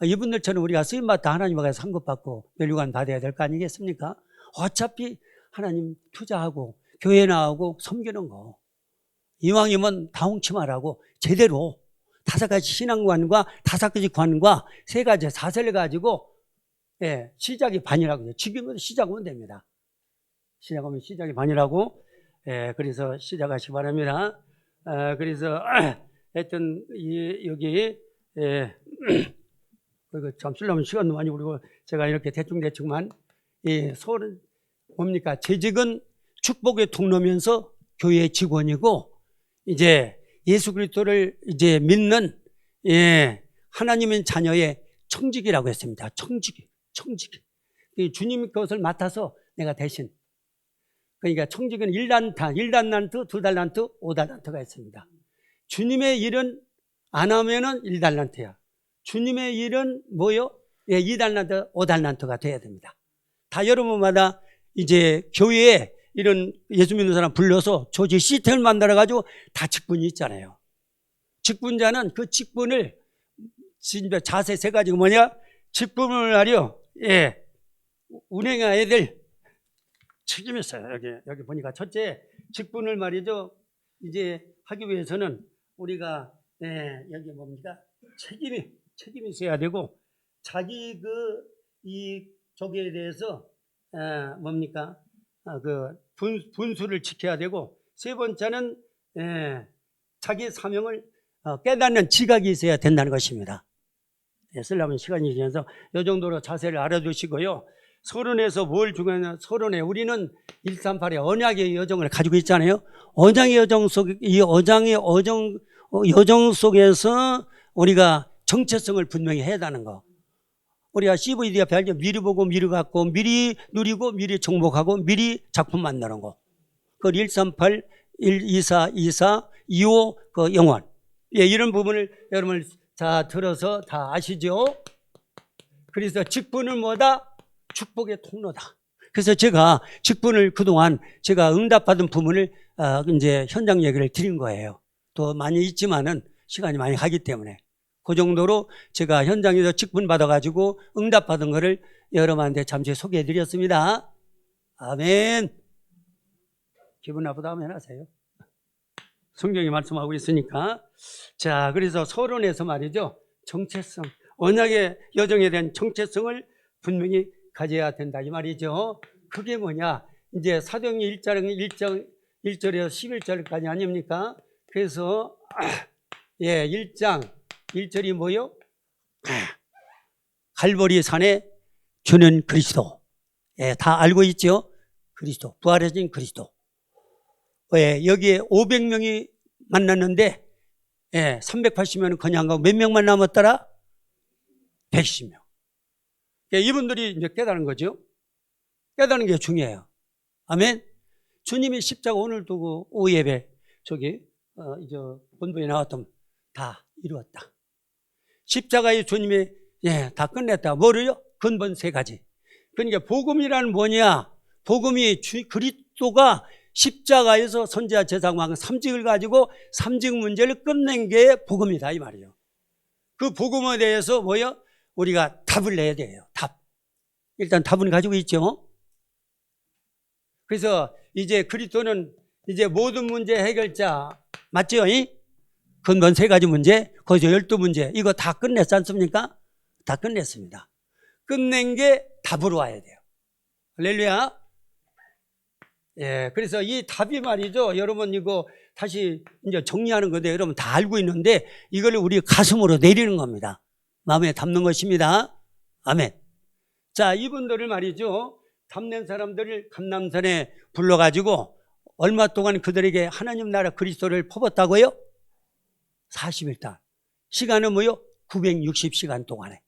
이분들처럼 우리가 쓰임받다 하나님과 상급받고 멸류관 받아야 될 거 아니겠습니까? 어차피 하나님 투자하고 교회 나오고 섬기는 거. 이왕이면 다홍치마라고 제대로 5가지 신앙관과 5가지 관과 3가지 사세를 가지고 시작이 반이라고 해요. 지금은 시작하면 됩니다. 시작하면 시작이 반이라고. 그래서 시작하시기 바랍니다. 그래서 하여튼 여기 참 쓰려면 시간도 많이 걸리고 제가 이렇게 대충만 서울은 뭡니까? 재직은 축복의 통로면서 교회의 직원이고 이제 예수 그리스도를 이제 믿는 하나님의 자녀의 청직이라고 했습니다. 청직. 주님 것을 맡아서 내가 대신. 그러니까 청직은 1달란트, 2달란트, 5달란트가 있습니다. 주님의 일은 안 하면은 1달란트야. 주님의 일은 뭐요? 2달란트, 5달란트가 돼야 됩니다. 다 여러분마다 이제 교회에 이런 예수 믿는 사람 불러서 조직 시스템을 만들어가지고 다 직분이 있잖아요. 직분자는 그 직분을 진짜 자세 3가지가 뭐냐? 직분을 하려 운행해야 될 책임이 있어요. 여기 보니까 첫째, 직분을 말이죠. 이제 하기 위해서는 우리가 여기 뭡니까? 책임이 있어야 되고, 자기 이 저기에 대해서 뭡니까? 그 분수를 지켜야 되고, 세 번째는 자기 사명을 깨닫는 지각이 있어야 된다는 것입니다. 쓰려면 시간이 지나서 이 정도로 자세를 알아두시고요. 서론에서 뭘 중요하냐? 서론에 우리는 138의 언약의 여정을 가지고 있잖아요. 언약의 여정 이 언약의 여정 속에서 우리가 정체성을 분명히 해야 하는 거. 우리가 CVD 앞에 알죠? 미리 보고 미리 갖고 미리 누리고 미리 정복하고 미리 작품 만드는 거. 그 138, 124, 24, 25 그 영원. 이런 부분을 여러분 다 들어서 다 아시죠? 그래서 직분은 뭐다? 축복의 통로다. 그래서 제가 직분을 그동안 제가 응답받은 부분을 이제 현장 얘기를 드린 거예요. 또 많이 있지만은 시간이 많이 가기 때문에 그 정도로 제가 현장에서 직분 받아가지고 응답받은 거를 여러분한테 잠시 소개해 드렸습니다. 아멘. 기분 나쁘다 하면 하세요. 성경이 말씀하고 있으니까. 자, 그래서 서론에서 말이죠. 정체성, 언약의 여정에 대한 정체성을 분명히 가져야 된다 이 말이죠. 그게 뭐냐? 이제 사도행전 1절에서 11절까지 아닙니까? 그래서 1장 1절이 뭐요? 갈보리 산에 주는 그리스도. 다 알고 있죠? 그리스도, 부활하신 그리스도. 여기에 500명이 만났는데 380명은 그냥 가고 몇 명만 남았더라? 110명. 이분들이 이제 깨달은 거죠. 깨달은 게 중요해요. 아멘. 주님이 십자가 오늘 두고 오후 예배 이제 본부에 나왔던 다 이루었다. 십자가의 주님이 다 끝냈다. 뭐를요? 근본 세 가지. 그러니까 복음이란 뭐냐? 복음이 그리스도가 십자가에서 선지자 제사장 삼직을 가지고 삼직 문제를 끝낸 게 복음이다 이 말이에요. 그 복음에 대해서 뭐요? 우리가 답을 내야 돼요. 답. 일단 답은 가지고 있죠. 그래서 이제 그리스도는 이제 모든 문제 해결자 맞죠? 근본 세 가지 문제, 거기서 12문제 이거 다 끝냈지 않습니까? 다 끝냈습니다. 끝낸 게 답으로 와야 돼요. 할렐루야. 그래서 이 답이 말이죠. 여러분 이거 다시 이제 정리하는 건데 여러분 다 알고 있는데 이걸 우리 가슴으로 내리는 겁니다. 마음에 담는 것입니다. 아멘. 자, 이분들을 말이죠. 담는 사람들을 감람산에 불러가지고 얼마 동안 그들에게 하나님 나라 그리스도를 퍼붓다고요? 40일. 시간은 뭐요? 960시간 동안에.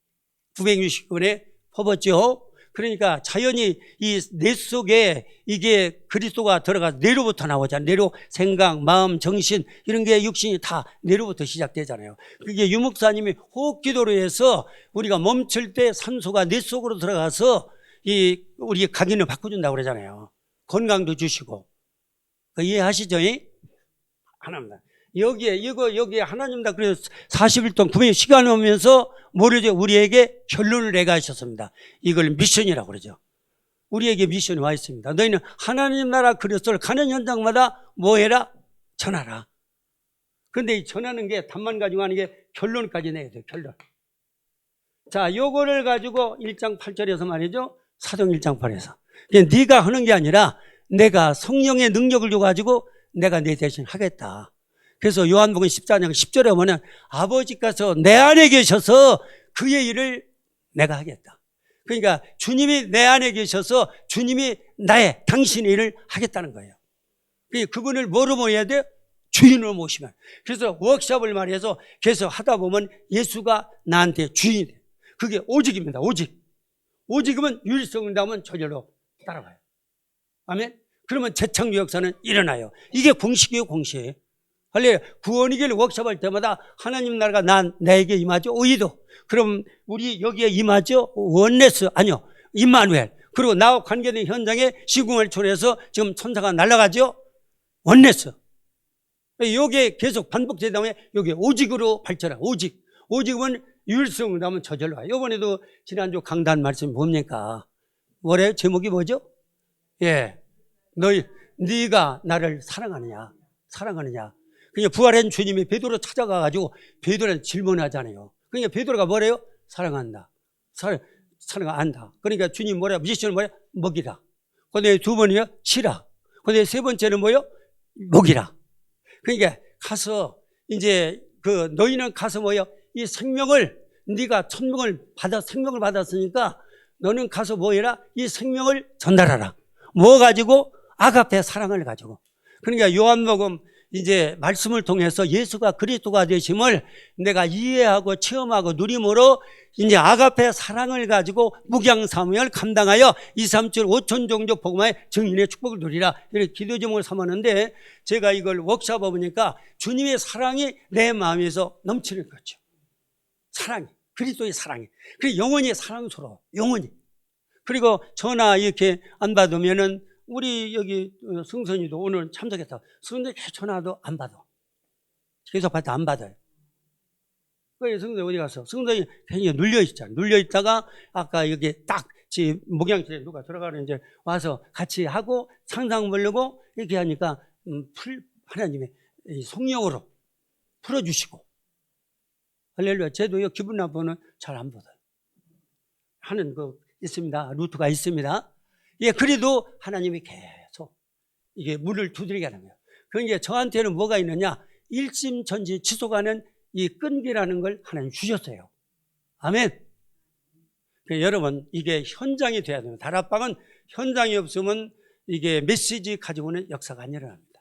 960시간에 퍼붓죠. 그러니까 자연히 이 뇌 속에 이게 그리스도가 들어가서 뇌로부터 나오잖아요. 뇌로 생각, 마음, 정신 이런 게 육신이 다 뇌로부터 시작되잖아요. 그게 유목사님이 호흡 기도로 해서 우리가 멈출 때 산소가 뇌 속으로 들어가서 우리 각인을 바꿔준다고 그러잖아요. 건강도 주시고. 이해하시죠? 하나입니다. 여기에 하나님다. 그래서 40일 동안 900일 시간을 오면서 뭐래죠? 우리에게 결론을 내가셨습니다. 이걸 미션이라고 그러죠. 우리에게 미션이 와 있습니다. 너희는 하나님 나라 그리스도를 가는 현장마다 뭐 해라? 전하라. 그런데 이 전하는 게 답만 가지고 하는 게 결론까지 내야 돼요. 결론. 자, 요거를 가지고 1장 8절에서 말이죠. 사도행 1장 8에서. 네가 하는 게 아니라 내가 성령의 능력을 줘가지고 내가 내 대신 하겠다. 그래서 요한복음 14장 10절에 보면 아버지께서 내 안에 계셔서 그의 일을 내가 하겠다. 그러니까 주님이 내 안에 계셔서 주님이 당신의 일을 하겠다는 거예요. 그분을 뭐로 모셔야 돼요? 주인으로 모시면. 그래서 워크숍을 말해서 계속 하다 보면 예수가 나한테 주인이 돼요. 그게 오직입니다. 오직이면 유일성을 담은 저절로 따라가요. 아멘. 그러면 재창조 역사는 일어나요. 이게 공식이에요, 공식. 할렐루야. 구원이길 워크숍할 때마다 하나님 나라가 나에게 임하죠. 의도. 그럼 우리 여기에 임하죠. 원네스 아니요. 임마누엘. 그리고 나와 관계된 현장에 시궁을 초래해서 지금 천사가 날아가죠. 원네스. 여기에 계속 반복되다 보면 여기에 오직으로 발전해. 오직은 유일성을 담은 저절로 가요. 이번에도 지난주 강단 말씀이 뭡니까? 뭐래요? 제목이 뭐죠? 네가 나를 사랑하느냐? 사랑하느냐? 그러니까 부활한 주님이 베드로 찾아가가지고 베드로한테 질문하잖아요. 그러니까 베드로가 뭐래요? 사랑한다. 사랑한다. 그러니까 주님 뭐래요? 미션은 뭐예요? 먹이라. 근데 두 번이요? 치라. 근데 세 번째는 뭐예요? 먹이라. 그러니까 가서 이제 너희는 가서 뭐예요? 이 생명을 네가 생명을 받았으니까 너는 가서 뭐 해라? 이 생명을 전달하라. 뭐 가지고? 아가페 사랑을 가지고. 그러니까 요한복음 이제 말씀을 통해서 예수가 그리스도가 되심을 내가 이해하고 체험하고 누림으로 이제 아가페 사랑을 가지고 묵양 사명을 감당하여 2, 3천 5천 종족 복음화의 증인의 축복을 누리라. 이렇게 기도 제목을 삼았는데 제가 이걸 워크숍해 보니까 주님의 사랑이 내 마음에서 넘치는 거죠. 사랑이. 그리스도의 사랑이. 그리고 영원히 사랑스러워. 영원히. 그리고 전화 이렇게 안 받으면은 우리 여기 승선이도 오늘 참석했다. 승선이 전화도 안 받아. 계속 받아 안 받아요. 그래서 승선이 어디 갔어? 승선이 괜히 눌려있잖아. 눌려있다가 아까 여기 딱 목양실에 누가 들어가는 이제 와서 같이 하고 상상 부르고 이렇게 하니까 하나님의 성령으로 풀어주시고 할렐루야. 쟤도요 기분 나쁘면 잘 안 받아요. 하는 있습니다. 루트가 있습니다. 예, 그래도 하나님이 계속 이게 문을 두드리게 하는 거예요. 그러니까 저한테는 뭐가 있느냐? 일심전지 지속하는 이 끈기라는 걸 하나님 주셨어요. 아멘. 그러니까 여러분 이게 현장이 돼야 돼요. 다락방은 현장이 없으면 이게 메시지 가지고는 역사가 안 일어납니다.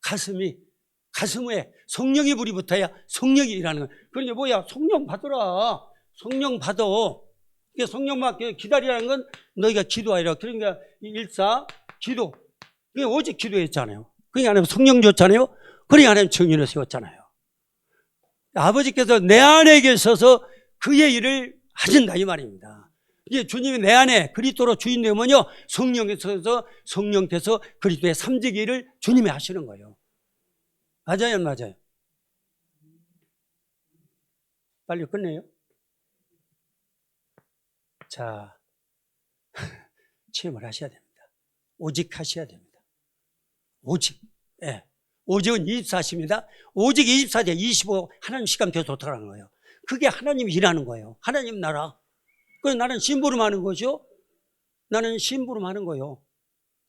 가슴에 성령의 불이 붙어야 성령이 일하는 거예요. 그러니까 뭐야? 성령 받으라. 성령 받아. 성령 받게 기다리라는 건 너희가 기도하라. 그러니까 일사 기도. 그게 오직 기도했잖아요. 그러니까 하나님 성령 줬잖아요. 그러니까 하나님 증인을 세웠잖아요. 아버지께서 내 안에 계셔서 그의 일을 하신다 이 말입니다. 이제 주님이 내 안에 그리스도로 주인 되면요 성령께서 그리스도의 삼직의 일을 주님이 하시는 거예요. 맞아요, 맞아요. 빨리 끝내요. 자, 체험을 하셔야 됩니다. 오직 하셔야 됩니다. 오직. 예. 오직은 24시입니다. 오직 24대 25 하나님 시간 계속 돌아가는 거예요. 그게 하나님이 일하는 거예요. 하나님 나라. 그래서 나는 심부름하는 거죠. 나는 심부름하는 거예요.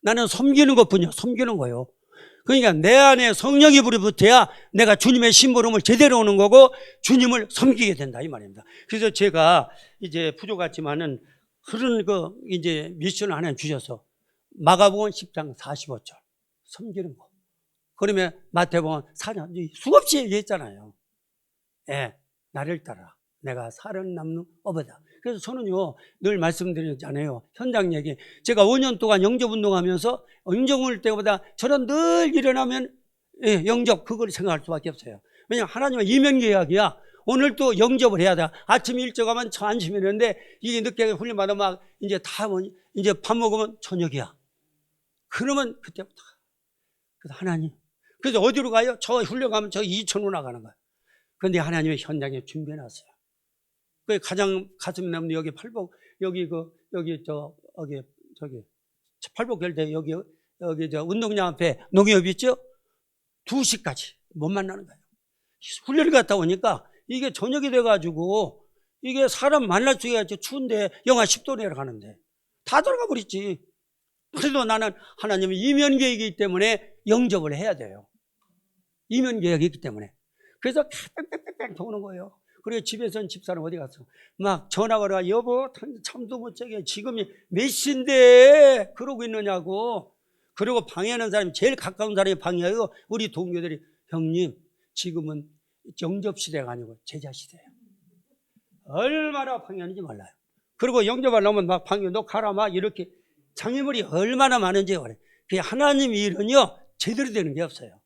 나는 섬기는 것뿐이야. 섬기는 거예요. 그러니까 내 안에 성령이 불이 붙어야 내가 주님의 심부름을 제대로 하는 거고 주님을 섬기게 된다 이 말입니다. 그래서 제가 이제 부족하지만은 그런 이제 미션을 하나 주셔서 마가복음 10장 45절 섬기는 거. 그러면 마태복음 4장 수없이 얘기했잖아요. 예, 나를 따라 내가 살은 남는 어버다. 그래서 저는요 늘 말씀드리잖아요. 현장 얘기. 제가 5년 동안 영접운동하면서 영접을 때보다 저는 늘 일어나면 영접 그걸 생각할 수밖에 없어요. 왜냐하면 하나님은 이면계약이야. 오늘 또 영접을 해야 돼. 아침 일찍 가면 저 안심했는데 이게 늦게 훈련받아 막 이제 이제 밥 먹으면 저녁이야. 그러면 그때부터 그래서 하나님. 그래서 어디로 가요? 저 훈련 가면 저 이천으로 나가는 거야. 그런데 하나님의 현장에 준비해놨어요. 그 가장 가슴 남는 여기 팔복 여기 팔복 결대 여기 저 운동장 앞에 농협 있죠? 2시까지 못 만나는 거예요. 훈련을 갔다 오니까 이게 저녁이 돼가지고 이게 사람 만날 수가 있지. 추운데 영하 10도 내려가는데 다 들어가 버렸지. 그래도 나는 하나님의 이면계획이기 때문에 영접을 해야 돼요. 이면계획이 있기 때문에. 그래서 뺑뺑뺑뺑 도는 거예요. 그리고 집에서는 집사람 어디 갔어? 막 전화 걸어가 여보 잠도 못 자게 지금이 몇 시인데 그러고 있느냐고. 그리고 방해하는 사람이 제일 가까운 사람이 방해하고 우리 동료들이 형님 지금은 영접시대가 아니고 제자시대예요. 얼마나 방해하는지 몰라요. 그리고 영접하려면 막 방해 너 가라 막 이렇게 장애물이 얼마나 많은지 그래. 하나님 일은요 제대로 되는 게 없어요.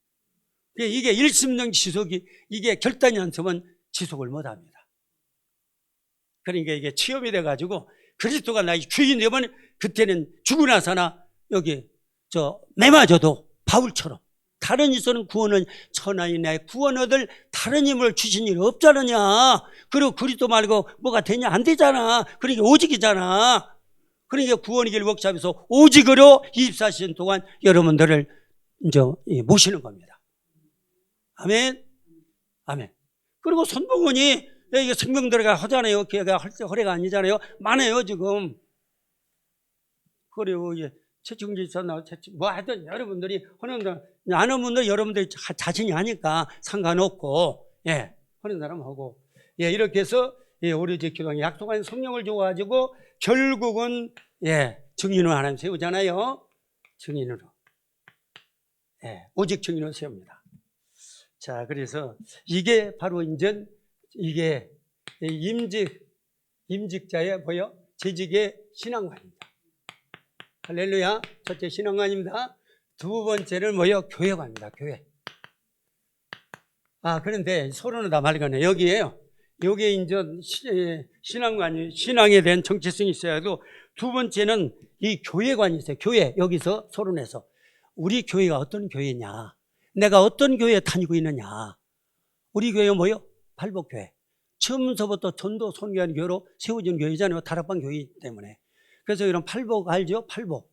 이게 일심정 지속이 이게 결단이 안 서면 지속을 못합니다. 그러니까 이게 체험이 돼가지고 그리스도가 나의 주인 되면 그때는 죽고 나서나 여기 매맞아도 바울처럼 다른 이서는 구원은 천하의 내 구원 얻을 다른 힘을 주신 일 없잖느냐. 그리고 그리스도 말고 뭐가 되냐 안 되잖아. 그러니까 오직이잖아. 그러니까 구원의 길 워크숍에서 오직으로 24시간 동안 여러분들을 이제 모시는 겁니다. 아멘. 아멘. 그리고 손봉원이 이게 생명들어가 하잖아요. 걔가 허례가 아니잖아요. 많아요, 지금. 그리고 이제 채찍질서나 뭐 하여튼 여러분들이 하는 안 하는 분들 여러분들이 자신이 하니까 상관없고, 예, 하는 사람 하고, 예, 이렇게 해서 예, 우리 제 교당에 약속한 성령을 줘가지고 결국은 예, 증인으로 하나님 세우잖아요. 증인으로. 예, 오직 증인으로 세웁니다. 자, 그래서 이게 바로 이제 이게 임직자의 뭐요? 재직의 신앙관입니다. 할렐루야. 첫째 신앙관입니다. 두 번째는 뭐요? 교회관입니다. 교회. 아, 그런데 서로는 다 말거네. 여기에요. 여기에 이제 신앙관이, 신앙에 대한 정체성이 있어야 해도 두 번째는 이 교회관이 있어요. 교회. 여기서 서론에서. 우리 교회가 어떤 교회냐. 내가 어떤 교회에 다니고 있느냐. 우리 교회가 뭐요? 팔복교회. 처음서부터 전도 선교하는 교회로 세워진 교회잖아요. 다락방 교회이기 때문에. 그래서 이런 팔복 알죠? 팔복.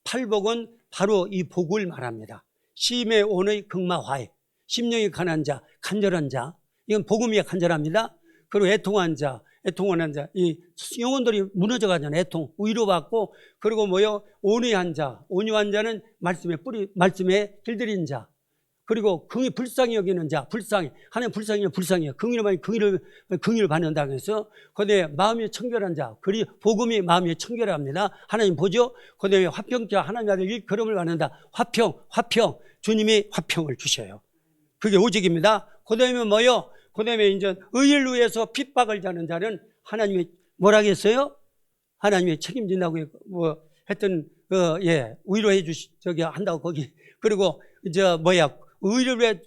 팔복은 바로 이 복을 말합니다. 심해온의 극마화해. 심령이 가난한 자, 간절한 자. 이건 복음이 간절합니다. 그리고 애통한 자, 애통한 자. 이 영혼들이 무너져 가잖아요. 애통, 위로받고. 그리고 뭐요? 온유한 자. 온유한 자는 말씀에 말씀에 길들인 자. 그리고 불쌍히 여기는 자, 불쌍히. 하나님 불쌍히면 불쌍해요. 긍휼을 받는다고 해서. 그 다음에 마음이 청결한 자. 복음이 마음이 청결합니다. 하나님 보죠? 그 다음에 화평자, 하나님 아들 일컬음을 받는다. 화평. 주님이 화평을 주셔요. 그게 오직입니다. 그 다음에 뭐요? 그 다음에 이제 의를 위해서 핍박을 자는 자는 하나님이 뭐라고 했어요? 하나님이 책임진다고 뭐 했던, 예, 위로해 한다고 거기. 그리고 이제 의를 위해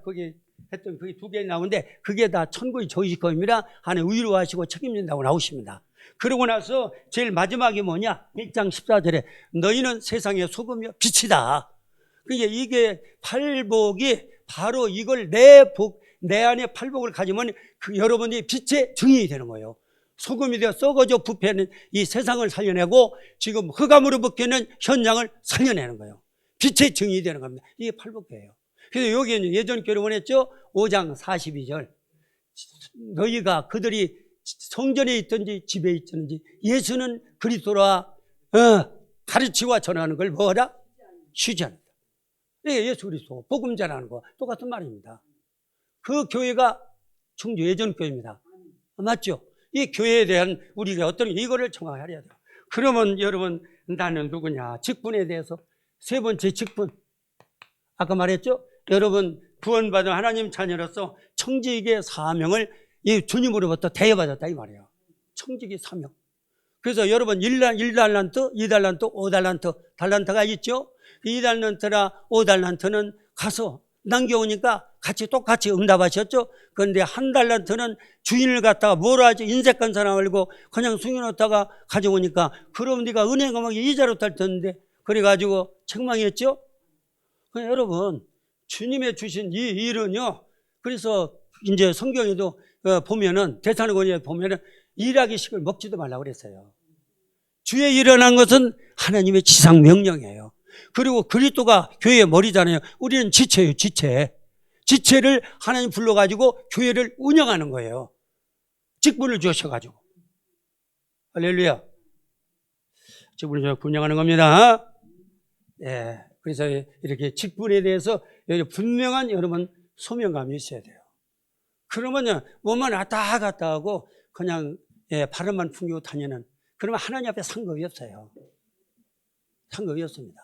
거기 했던 그게 두 개 나오는데 그게 다 천국의 조직입니다. 하나님 위로하시고 책임진다고 나오십니다. 그러고 나서 제일 마지막이 뭐냐? 1장 14절에 너희는 세상의 소금이요 빛이다. 그러니까 이게 팔복이 바로 이걸 내 안에 팔복을 가지면 여러분이 빛의 증인이 되는 거예요. 소금이 되어 썩어져 부패하는 이 세상을 살려내고 지금 흑암으로 묶여있는 현장을 살려내는 거예요. 빛의 증인이 되는 겁니다. 이게 팔복교예요. 그래서 여기는 예전 교회를 원했죠. 5장 42절 너희가 그들이 성전에 있든지 집에 있든지 예수는 그리스도라 가르치와 전하는 걸 뭐라? 쉬지 않는다. 이게 예수 그리스도 복음 전하는 거 똑같은 말입니다. 그 교회가 충주 예전 교회입니다. 맞죠? 이 교회에 대한 우리가 어떤 이거를 정확히 알아야 돼요. 그러면 여러분 나는 누구냐? 직분에 대해서 세 번째 직분. 아까 말했죠? 여러분 구원받은 하나님 자녀로서 청지기의 사명을 이 주님으로부터 대여받았다 이 말이에요. 청지기 사명. 그래서 여러분 1달란트, 2달란트, 5달란트 달란트가 있죠? 2달란트나 5달란트는 가서 남겨오니까 똑같이 응답하셨죠? 그런데 1달란트는 주인을 갖다가 뭐라 하지? 인색한 사람 알고 그냥 숨겨놓다가 가져오니까 그럼 네가 은행 가면 이자로 탈 텐데 그래가지고 책망했죠? 여러분 주님의 주신 이 일은요. 그래서 이제 성경에도 보면은 대사로원에 보면은 일하기식을 먹지도 말라고 그랬어요. 주에 일어난 것은 하나님의 지상 명령이에요. 그리고 그리스도가 교회의 머리잖아요. 우리는 지체예요. 지체를 하나님 불러가지고 교회를 운영하는 거예요. 직분을 주셔가지고. 할렐루야. 직분을 운영하는 겁니다. 예. 그래서 이렇게 직분에 대해서 분명한 여러분 소명감이 있어야 돼요. 그러면 뭐만 왔다 갔다 하고 그냥 바람만 풍기고 다니는 그러면 하나님 앞에 상급이 없어요. 상급이 없습니다.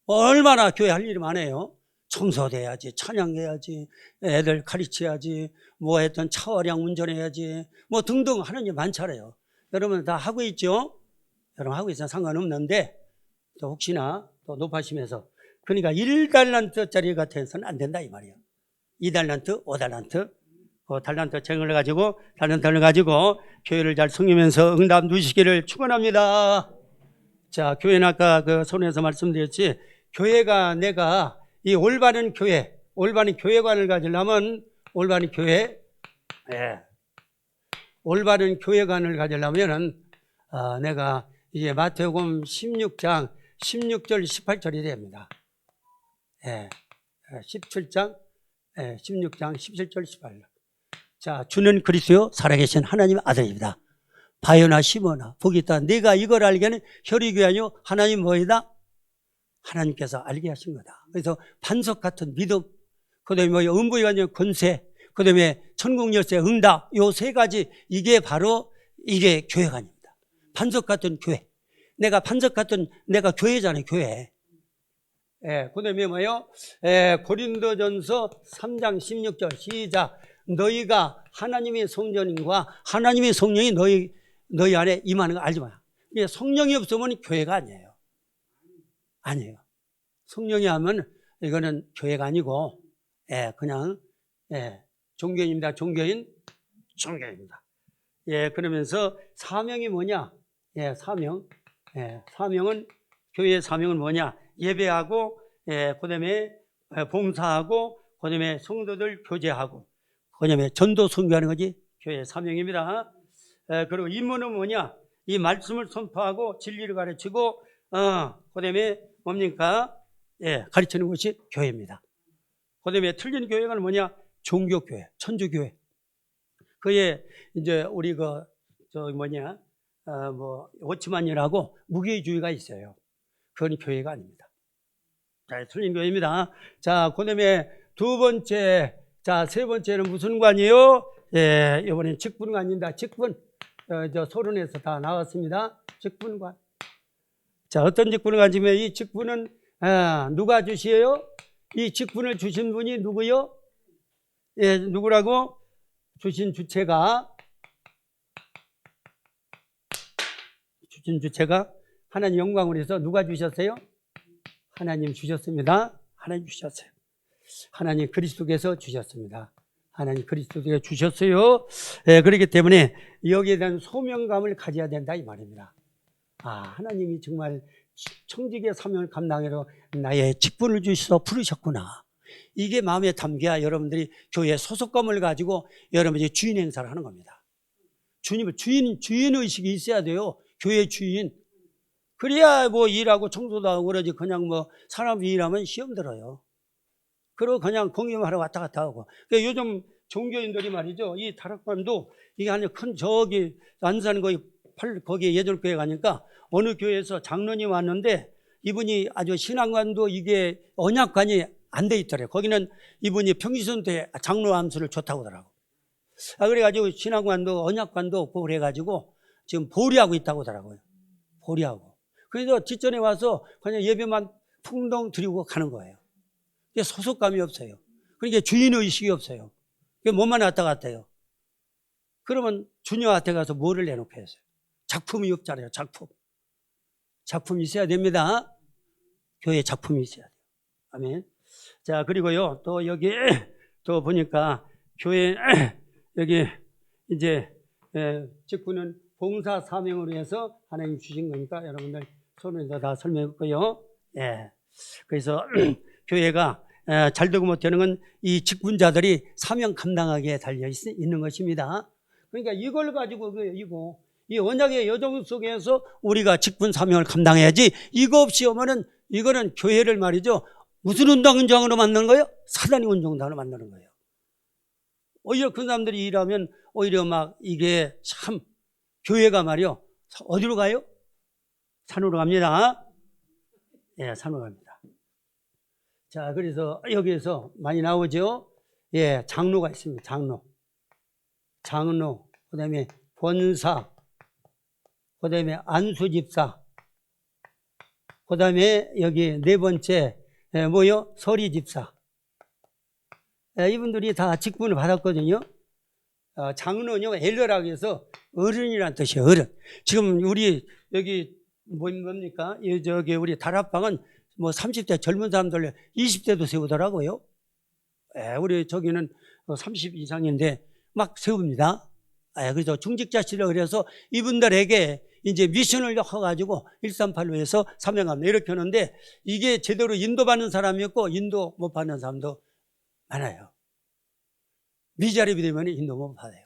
얼마나 교회 할 일이 많아요. 청소돼야지, 찬양해야지, 애들 가르쳐야지, 뭐 했던 차와량 운전해야지, 뭐 등등 하는 일 많잖아요. 여러분 다 하고 있죠? 여러분 하고 있으면 상관없는데 또 혹시나 또 높아지면서 그러니까 1달란트짜리 같아서는 안 된다 이 말이에요. 2달란트, 5달란트 달란트를 가지고 교회를 잘 섬기면서 응답 누리시기를 축원합니다. 자, 교회는 아까 그 손에서 말씀드렸지 교회가 내가 이 올바른 교회관을 가지려면 올바른 교회관을 가지려면은 내가 이게 마태복음 16장 16절 18절이 됩니다. 17장 16장 17절 18절. 자, 주는 그리스도요 살아계신 하나님의 아들입니다. 바요나 시모나 복이 있다. 네가 이걸 알게는 혈육이 아니요 하나님 뭐이다? 하나님께서 알게 하신 거다. 그래서 반석 같은 믿음, 그 다음에 음부의 아니요 권세, 그 다음에 천국 열쇠 응답, 요 세 가지, 이게 바로 이게 교회가 아닙니다. 반석 같은 교회. 내가 반석 같은 내가 교회잖아요, 교회. 그 다음에 뭐요? 고린도전서 3장 16절 시작. 너희가 하나님의 성전인과 하나님의 성령이 너희 안에 임하는 거 알지 마. 성령이 없으면 교회가 아니에요. 아니에요. 성령이 하면 이거는 교회가 아니고, 그냥, 종교인입니다. 종교인입니다. 그러면서 사명이 뭐냐? 사명. 사명은, 교회의 사명은 뭐냐? 예배하고, 그 다음에 봉사하고, 그 다음에 성도들 교제하고, 그 다음에 전도 선교하는 거지. 교회의 사명입니다. 그리고 임무는 뭐냐? 이 말씀을 선포하고 진리를 가르치고, 그 다음에 뭡니까? 가르치는 것이 교회입니다. 그 다음에 틀린 교회가 뭐냐? 종교교회, 천주교회. 그에 이제 우리 오치만이라고 무교회주의가 있어요. 그건 교회가 아닙니다. 자, 틀린 교회입니다. 자, 그 다음에 두 번째, 자, 세 번째는 무슨 관이요? 이번엔 직분관입니다. 직분. 소론에서 다 나왔습니다. 직분관. 자, 어떤 직분관이면 이 직분은, 누가 주시에요? 이 직분을 주신 분이 누구요? 누구라고? 주신 주체가 하나님 영광을 위해서 누가 주셨어요? 하나님 주셨습니다. 하나님 주셨어요. 하나님 그리스도께서 주셨습니다. 하나님 그리스도께서 주셨어요. 그렇기 때문에 여기에 대한 소명감을 가져야 된다 이 말입니다. 하나님이 정말 청지기의 사명을 감당해서 나의 직분을 주셔서 부르셨구나. 이게 마음에 담겨야 여러분들이 교회에 소속감을 가지고 여러분이 주인 행사를 하는 겁니다. 주님을 주인의식이 있어야 돼요. 교회 주인. 그래야 뭐 일하고 청소도 하고 그러지. 그냥 뭐 사람 일하면 시험 들어요. 그리고 그냥 공임하러 왔다 갔다 하고. 그러니까 요즘 종교인들이 말이죠. 이 다락방도 이게 아니 큰 저기 안산 거기 예전 교회 가니까 어느 교회에서 장로님 왔는데 이분이 아주 신앙관도 이게 언약관이 안 돼 있더래요. 거기는 이분이 평시선 때 장로 암수를 좋다고 하더라고. 그래가지고 신앙관도 언약관도 없고 그래가지고 지금 보리하고 있다고 하더라고요. 보리하고. 그래서 뒷전에 와서 그냥 예배만 풍덩 드리고 가는 거예요. 이게 소속감이 없어요. 그러니까 주인의식이 없어요. 몸만 왔다 갔다 해요. 그러면 주님한테 가서 뭐를 내놓고 했어요? 작품이 없잖아요. 작품이 있어야 됩니다. 교회에 작품이 있어야 돼요. 아멘. 자, 그리고요, 또 여기 또 보니까 교회 여기 이제 직분은 봉사 사명을 위해서 하나님 주신 거니까 여러분들 손에서 다 설명했고요. 그래서 교회가 잘 되고 못되는 건 이 직분자들이 사명 감당하기에 달려 있는 것입니다. 그러니까 이걸 가지고 이 언약의 여정 속에서 우리가 직분 사명을 감당해야지. 이거 없이 오면은 이거는 교회를 말이죠. 무슨 운동장으로 만드는 거예요? 사단이 운동장으로 만드는 거예요. 오히려 그 사람들이 일하면 오히려 막 이게 참 교회가 말이요. 어디로 가요? 산으로 갑니다. 산으로 갑니다. 자, 그래서 여기에서 많이 나오죠. 장로가 있습니다. 장로. 그 다음에 권사. 그 다음에 안수집사. 그 다음에 여기 네 번째, 서리집사. 이분들이 다 직분을 받았거든요. 장로는요, 엘러라고 해서 어른이란 뜻이에요, 어른. 지금 우리 여기 뭡니까? 저기 우리 다락방은 30대 젊은 사람들 20대도 세우더라고요. 우리 저기는 30 이상인데 막 세웁니다. 그래서 중직자실을 그래서 이분들에게 이제 미션을 해가지고 138로 해서 사명합니다. 이렇게 하는데 이게 제대로 인도받는 사람이 있고 인도 못 받는 사람도 많아요. 미자립이 되면 인도 못 받아요.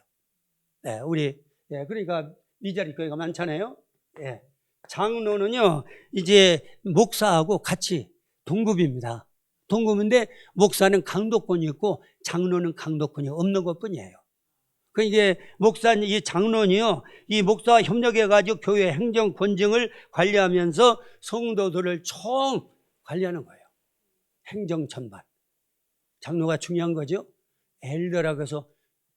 그러니까 미자립 교회가 많잖아요. 예. 장로는요, 이제 목사하고 같이 동급입니다. 동급인데 목사는 강도권이 있고 장로는 강도권이 없는 것 뿐이에요. 그 이게 이 장로는요, 이 목사와 협력해가지고 교회 행정 권증을 관리하면서 성도들을 총 관리하는 거예요. 행정 전반. 장로가 중요한 거죠. 엘더라고 해서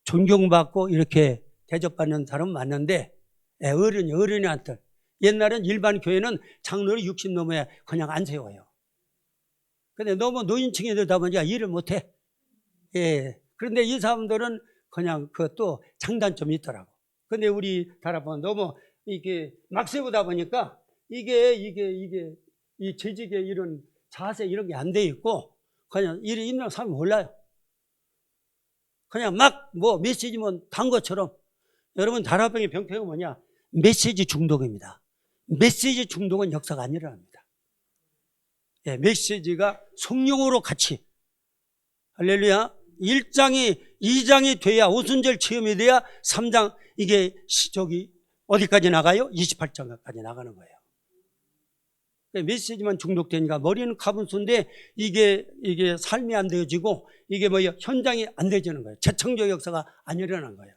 존경받고 이렇게 대접받는 사람은 맞는데, 어른한테. 옛날엔 일반 교회는 장로를 60 넘어야 그냥 안 세워요. 근데 너무 노인층이 되다 보니까 일을 못해. 예. 그런데 이 사람들은 그냥 또 장단점이 있더라고. 근데 우리 다락방은 너무 이게 막 세우다 보니까 이게 이 재직의 이런 자세 이런 게 안 돼 있고 그냥 일이 있는 사람이 몰라요. 그냥 막 메시지면 단 것처럼. 여러분 다락방의 병폐가 뭐냐? 메시지 중독입니다. 메시지 중독은 역사가 안 일어납니다. 예, 메시지가 성령으로 같이 할렐루야. 2장이 돼야 오순절 체험이 돼야 3장 이게 어디까지 나가요? 28장까지 나가는 거예요. 메시지만 중독되니까 머리는 가분수인데 이게 삶이 안 되어지고 이게 현장이 안 되어지는 거예요. 재청적 역사가 안 일어나는 거예요.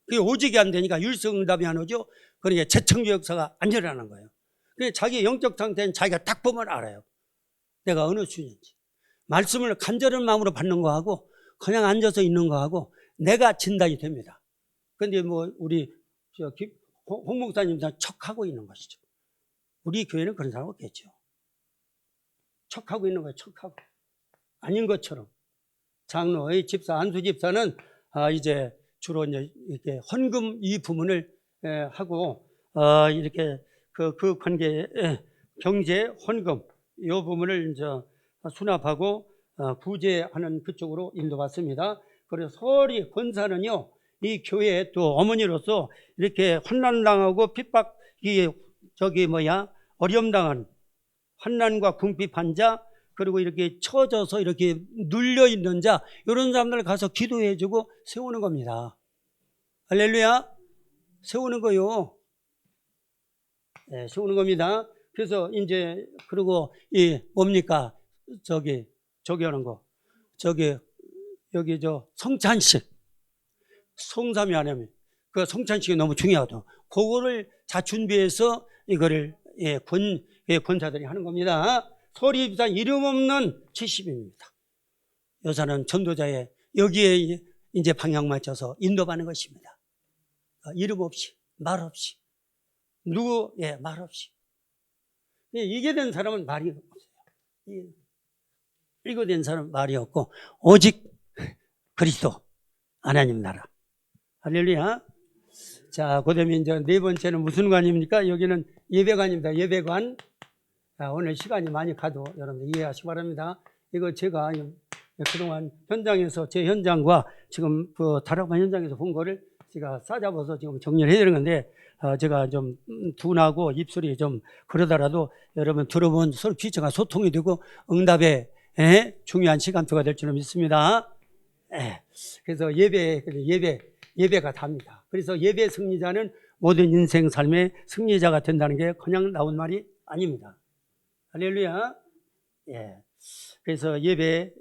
그게 오직이 안 되니까 율성응답이 안 오죠. 그러니까 재청적 역사가 안 일어나는 거예요. 그래서 자기 영적 상태는 자기가 딱 보면 알아요. 내가 어느 수준인지. 말씀을 간절한 마음으로 받는 거하고 그냥 앉아서 있는 거하고 내가 진단이 됩니다. 그런데 우리 홍 목사님 다 척하고 있는 것이죠. 우리 교회는 그런 사람 없겠죠. 척하고 있는 거예요. 척하고. 아닌 것처럼. 장로의 집사, 안수 집사는 이제 주로 이렇게 헌금 이 부문을 하고 이렇게 그 관계에 경제, 헌금 이 부분을 이제 수납하고 구제하는 그쪽으로 인도받습니다. 그래서 서리 권사는요, 이 교회의 또 어머니로서 이렇게 환난당하고 핍박, 어려움당한 환난과 궁핍한 자, 그리고 이렇게 처져서 이렇게 눌려있는 자, 이런 사람들 가서 기도해주고 세우는 겁니다. 할렐루야. 세우는 거요. 네, 세우는 겁니다. 그래서 이제, 그리고 뭡니까? 저기 하는 거. 여기 성찬식. 성삼위 하나님. 그 성찬식이 너무 중요하다. 그거를 준비해서 이거를, 권사들이 하는 겁니다. 서리집사 이름 없는 70입니다. 여사는 전도자의 여기에 이제 방향 맞춰서 인도받는 것입니다. 이름 없이, 말 없이. 말 없이. 이게 된 사람은 말이 없어요. 이거 된 사람은 말이 없고, 오직 그리스도, 하나님 나라. 할렐루야. 자, 그 다음에 이제 네 번째는 무슨 관입니까? 여기는 예배관입니다. 예배관. 자, 오늘 시간이 많이 가도 여러분들 이해하시기 바랍니다. 이거 제가 그동안 현장에서 제 현장과 지금 그 다락방 현장에서 본 거를 제가 싸잡아서 지금 정리를 해야 되는 건데, 제가 좀 둔하고 입술이 좀 그러더라도 여러분 들어본 서로 귀처가 소통이 되고 응답에 중요한 시간표가 될 줄은 믿습니다. 그래서 예배가 답니다. 그래서 예배 승리자는 모든 인생 삶의 승리자가 된다는 게 그냥 나온 말이 아닙니다. 할렐루야. 그래서 예배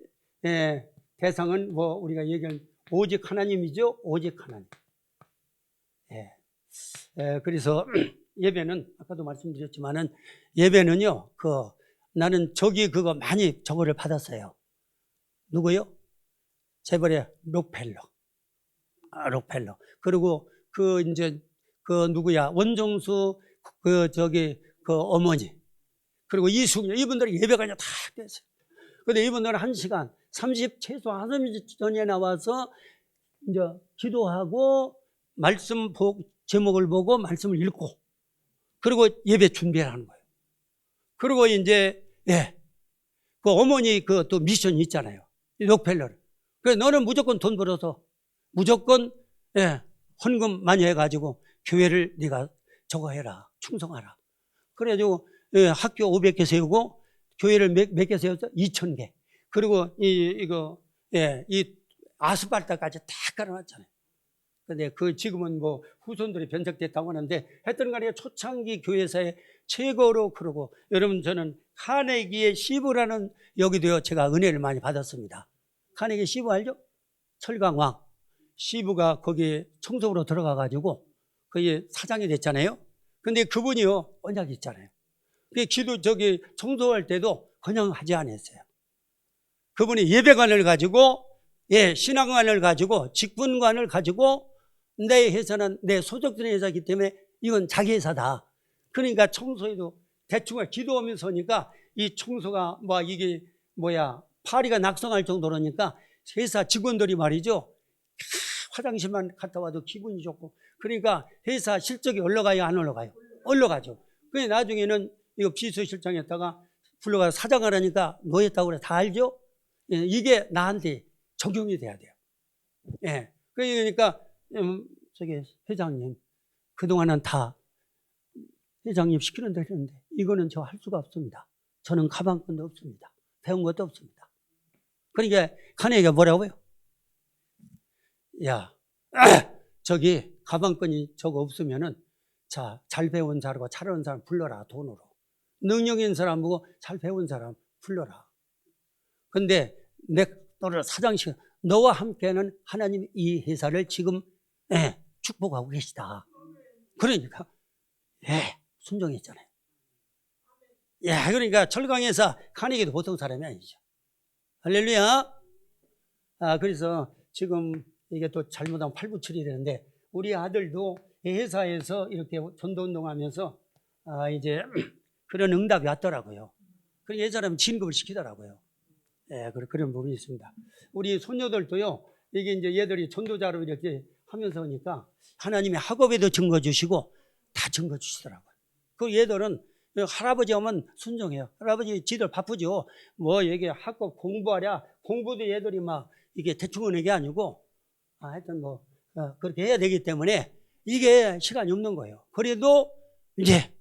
대상은 우리가 얘기한 오직 하나님이죠. 오직 하나님. 그래서 예배는 아까도 말씀드렸지만은 예배는요. 나는 그거 많이 저거를 받았어요. 누구요? 재벌의 록펠러. 록펠러. 그리고 누구야? 원종수 어머니. 그리고 이숙녀. 이분들이 예배가 다 됐어요. 근데 이분들은 1시간, 최소 30분 전에 나와서 이제 기도하고 말씀 제목을 보고 말씀을 읽고 그리고 예배 준비를 하는 거예요. 그리고 이제 그 어머니 또 미션이 있잖아요. 록펠러를. 그래서 너는 무조건 돈 벌어서 무조건 헌금 많이 해가지고 교회를 네가 저거 해라. 충성하라. 그래가지고 학교 500개 세우고 교회를 몇 개 세웠어? 2000개. 그리고 이 아스팔트까지 다 깔아놨잖아요. 근데 그 지금은 뭐 후손들이 변색됐다고 하는데 하여튼 간에 초창기 교회사의 최고로 그러고 여러분 저는 카네기의 시부라는 여기도요 제가 은혜를 많이 받았습니다. 카네기 시부 알죠? 철강왕 시부가 거기 청소부로 들어가 가지고 거기 사장이 됐잖아요. 근데 그분이요 언약이 있잖아요. 그 기도 저기 청소할 때도 그냥 하지 않았어요. 그분이 예배관을 가지고 신앙관을 가지고 직분관을 가지고 내 회사는 내 소속된 회사이기 때문에 이건 자기 회사다. 그러니까 청소에도 대충 기도하면서니까 이 청소가 뭐 이게 뭐야 파리가 낙성할 정도로니까 회사 직원들이 말이죠. 화장실만 갔다 와도 기분이 좋고 그러니까 회사 실적이 올라가요 안 올라가요? 올라가죠. 그래 나중에는 이거 비서실장에다가 불러가서 사장을 하니까 노였다고 그래 다 알죠? 이게 나한테 적용이 돼야 돼요. 그러니까 저기 회장님 그동안은 다 회장님 시키는 대로 했는데 이거는 저 할 수가 없습니다. 저는 가방끈도 없습니다. 배운 것도 없습니다. 그러니까 카네기가 뭐라고요? 야 저기 가방끈이 저거 없으면은 자 잘 배운 사람과 잘하는 사람 불러라 돈으로. 능력 있는 사람 보고 잘 배운 사람 불러라. 근데 너를 사장시켜 너와 함께는 하나님 이 회사를 지금 축복하고 계시다. 그러니까 순종했잖아요. 그러니까 철강회사 카네기도 보통 사람이 아니죠. 할렐루야. 그래서 지금 이게 또 잘못하면 897이 되는데 우리 아들도 회사에서 이렇게 전도운동하면서 이제 그런 응답이 왔더라고요. 그래서 예전에 진급을 시키더라고요. 그런 부분이 있습니다. 우리 손녀들도요, 이게 이제 얘들이 전도자로 이렇게 하면서 하니까 하나님의 학업에도 증거 주시고 다 증거 주시더라고요. 그 얘들은 할아버지 하면 순종해요. 할아버지 지들 바쁘죠. 뭐 이게 학업 공부하랴. 공부도 얘들이 막 이게 대충 하는 게 아니고 하여튼 뭐 그렇게 해야 되기 때문에 이게 시간이 없는 거예요. 그래도 이제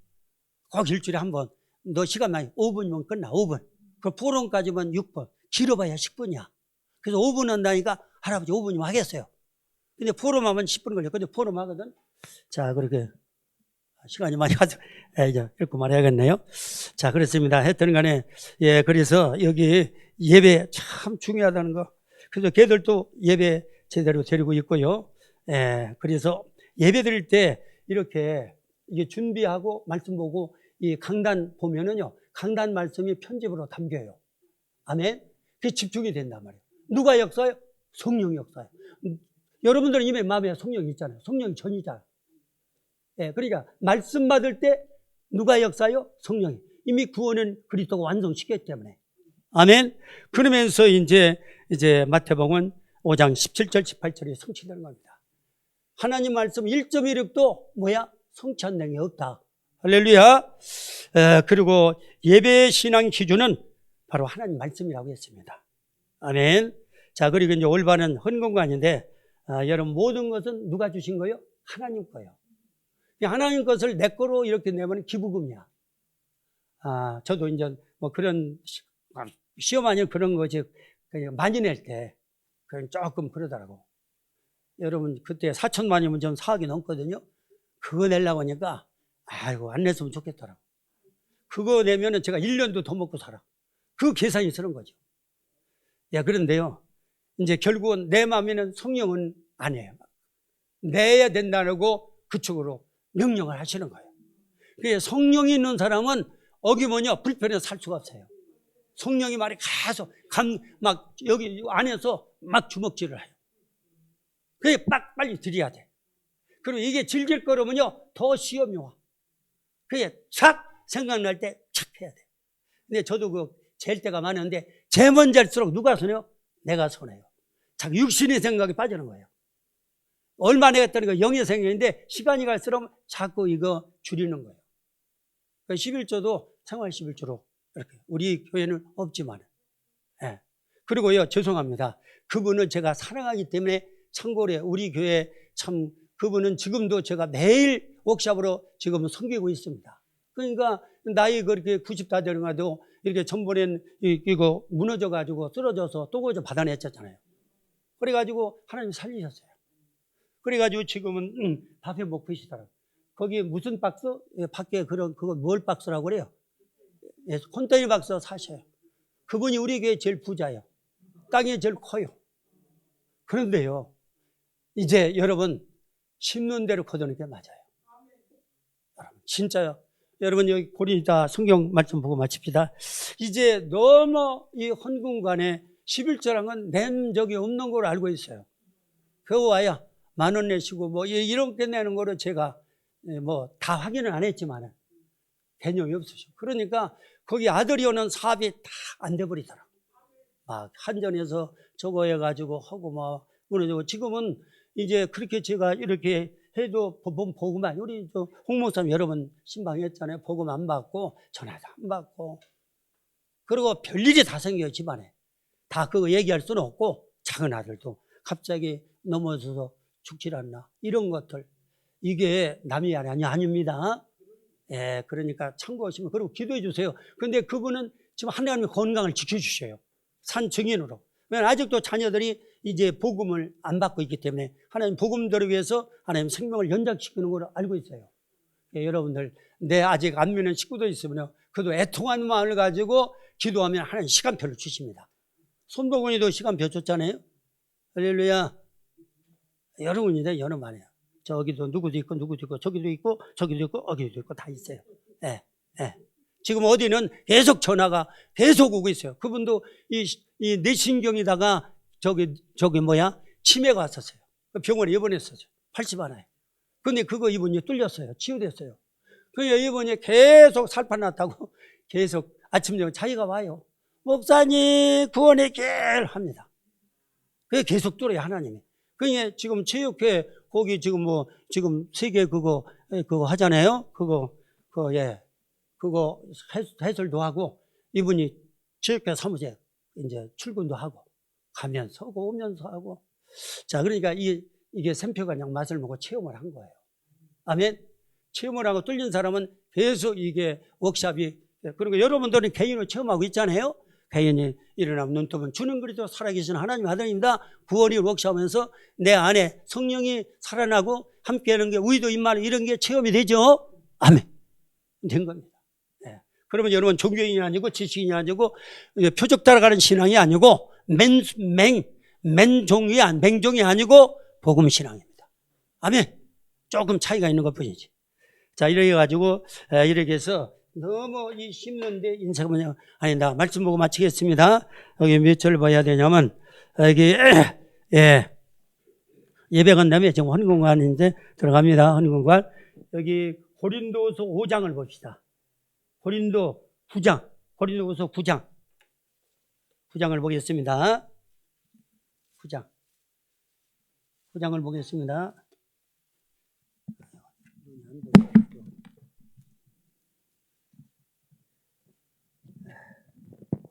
꼭 일주일에 한 번 너 시간 많이 5분이면 끝나 5분. 그 포럼까지만 6분. 길어봐야 10분이야. 그래서 5분 한다니까 할아버지 5분이면 하겠어요. 근데 포럼하면 10분 걸려. 근데 포럼 하거든. 자, 그렇게 시간이 많이 가서 이제 읽고 말해야겠네요. 자, 그렇습니다. 하여튼 간에 그래서 여기 예배 참 중요하다는 거. 그래서 걔들도 예배 제대로 드리고 있고요. 그래서 예배 드릴 때 이렇게 이게 준비하고 말씀 보고 이 강단 보면은요. 강단 말씀이 편집으로 담겨요. 아멘. 그게 집중이 된단 말이에요. 누가 역사요? 성령 역사요. 여러분들은 이미 마음에 성령이 있잖아요. 성령이 전이잖아요. 그러니까 말씀 받을 때 누가 역사요? 성령이. 이미 구원은 그리스도가 완성시켰기 때문에. 아멘. 그러면서 이제 마태복음 5장 17절 18절이 성취되는 겁니다. 하나님 말씀 1.16도 뭐야? 성취한 게 없다. 할렐루야. 그리고 예배의 신앙 기준은 바로 하나님 말씀이라고 했습니다. 아멘. 자, 그리고 이제 올바른 헌금관인데 여러분 모든 것은 누가 주신 거예요? 하나님 거예요. 하나님 것을 내 거로 이렇게 내면 기부금이야. 저도 이제 뭐 그런 시험 아니면 그런 거지 많이 낼 때 그건 조금 그러더라고. 여러분 그때 4천만이면 좀 4억이 넘거든요. 그거 내려고 하니까 아이고 안 냈으면 좋겠더라고. 그거 내면은 제가 1년도 더 먹고 살아. 그 계산이 쓰는 거죠. 그런데요. 이제 결국은 내 마음에는 성령은 안 해요. 내야 된다고 그쪽으로 명령을 하시는 거예요. 그래서 성령이 있는 사람은 어기면요 불편해서 살 수가 없어요. 성령이 말이 계속 막 여기 안에서 막 주먹질을 해요. 그게 빨리 드려야 돼. 그리고 이게 질질 거르면요 더 시험이 와. 그게 착 생각날 때 착 해야 돼. 근데 저도 잴 때가 많은데 재면 잴수록 누가 손해요? 내가 손해요. 자꾸 육신의 생각이 빠지는 거예요. 얼마 내겠다는 거 영의 생각인데 시간이 갈수록 자꾸 이거 줄이는 거예요. 그러니까 11조도 생활 11조로 이렇게 우리 교회는 없지만 그리고요 죄송합니다. 그분을 제가 사랑하기 때문에 참고로 우리 교회 참 그분은 지금도 제가 매일 워크숍으로 지금 섬기고 있습니다. 그러니까 나이 그렇게 90 다 되는가도 이렇게 전번엔 이거 무너져가지고 쓰러져서 또 거기서 받아냈잖아요. 그래가지고 하나님 살리셨어요. 그래가지고 지금은 밥에 못 드시더라고요. 거기 무슨 박스? 예, 밖에 그거 뭘 박스라고 그래요? 예, 콘테이너 박스 사셔요. 그분이 우리 교회 제일 부자예요. 땅이 제일 커요. 그런데요, 이제 여러분 심는 대로 거두는 게 맞아요. 여러분 진짜요. 여러분 여기 고린도서 성경 말씀 보고 마칩시다. 이제 너무 이 헌금관에 11조라는 건 낸 적이 없는 걸 알고 있어요. 그거 와야 10,000원 내시고 뭐 이렇게 내는 거로 제가 뭐 다 확인은 안 했지만 개념이 없으셔. 그러니까 거기 아들이 오는 사업이 다 안 돼버리더라. 막 한전에서 저거 해가지고 하고 막 무너지고 지금은 이제 그렇게 제가 이렇게 해도 복음 우리 홍 목사님 여러분 신방했잖아요. 복음 안 받고 전화도 안 받고 그리고 별일이 다 생겨요. 집안에 다 그거 얘기할 수는 없고 작은 아들도 갑자기 넘어져서 죽질 않나 이런 것들 이게 남이 아닙니다. 예, 그러니까 참고하시면 그리고 기도해 주세요. 그런데 그분은 지금 하나님의 건강을 지켜주셔요. 산 증인으로. 왜냐하면 아직도 자녀들이 이제 복음을 안 받고 있기 때문에 하나님 복음들을 위해서 하나님 생명을 연장시키는 걸 알고 있어요. 예, 여러분들 내 아직 안 믿는 식구도 있으면요. 그도 애통한 마음을 가지고 기도하면 하나님 시간표를 주십니다. 손보건이도 시간표 줬잖아요. 할렐루야. 여러분인데 여러 말이에요. 저기도 누구도 있고 저기도 있고 어기도 있고 다 있어요. 예, 예. 지금 어디는 계속 전화가 계속 오고 있어요. 그분도 이 내신경에다가 치매가 왔었어요. 병원에 입원했었어요. 80 하나에. 근데 그거 이분이 뚫렸어요. 치유됐어요. 그 이분이 계속 살판났다고 계속 아침 저녁 자기가 와요. 목사님 구원의 길 합니다. 그게 계속 뚫어요 하나님이. 그게 지금 체육회 거기 지금 세계 그거 하잖아요. 그거 해설도 하고 이분이 체육회 사무실 이제 출근도 하고 가면서 오면서 하고 자 그러니까 이게 샘표가 그냥 맛을 보고 체험을 한 거예요. 아멘. 체험을 하고 뚫린 사람은 계속 이게 워크숍이 그리고 여러분들은 개인으로 체험하고 있잖아요. 개인이 일어나면 눈 뜨면 주는 그리스도 살아계신 하나님 아들입니다. 구원이 워크숍하면서 내 안에 성령이 살아나고 함께하는 게 의도 입말 이런 게 체험이 되죠. 아멘. 된 겁니다. 네. 그러면 여러분 종교인이 아니고 지식인이 아니고 표적 따라가는 신앙이 아니고 맹종이 아니고 복음 신앙입니다. 아멘. 조금 차이가 있는 것 뿐이지. 자 이렇게 가지고 이렇게 해서 너무 이 심는데 인생은 아니 나 말씀 보고 마치겠습니다. 여기 몇 절 봐야 되냐면 여기 예배 간다음에 지금 헌금관인데 들어갑니다. 헌금관 여기 고린도서 5장을 봅시다. 고린도서 9장을 보겠습니다. 9장을 보겠습니다.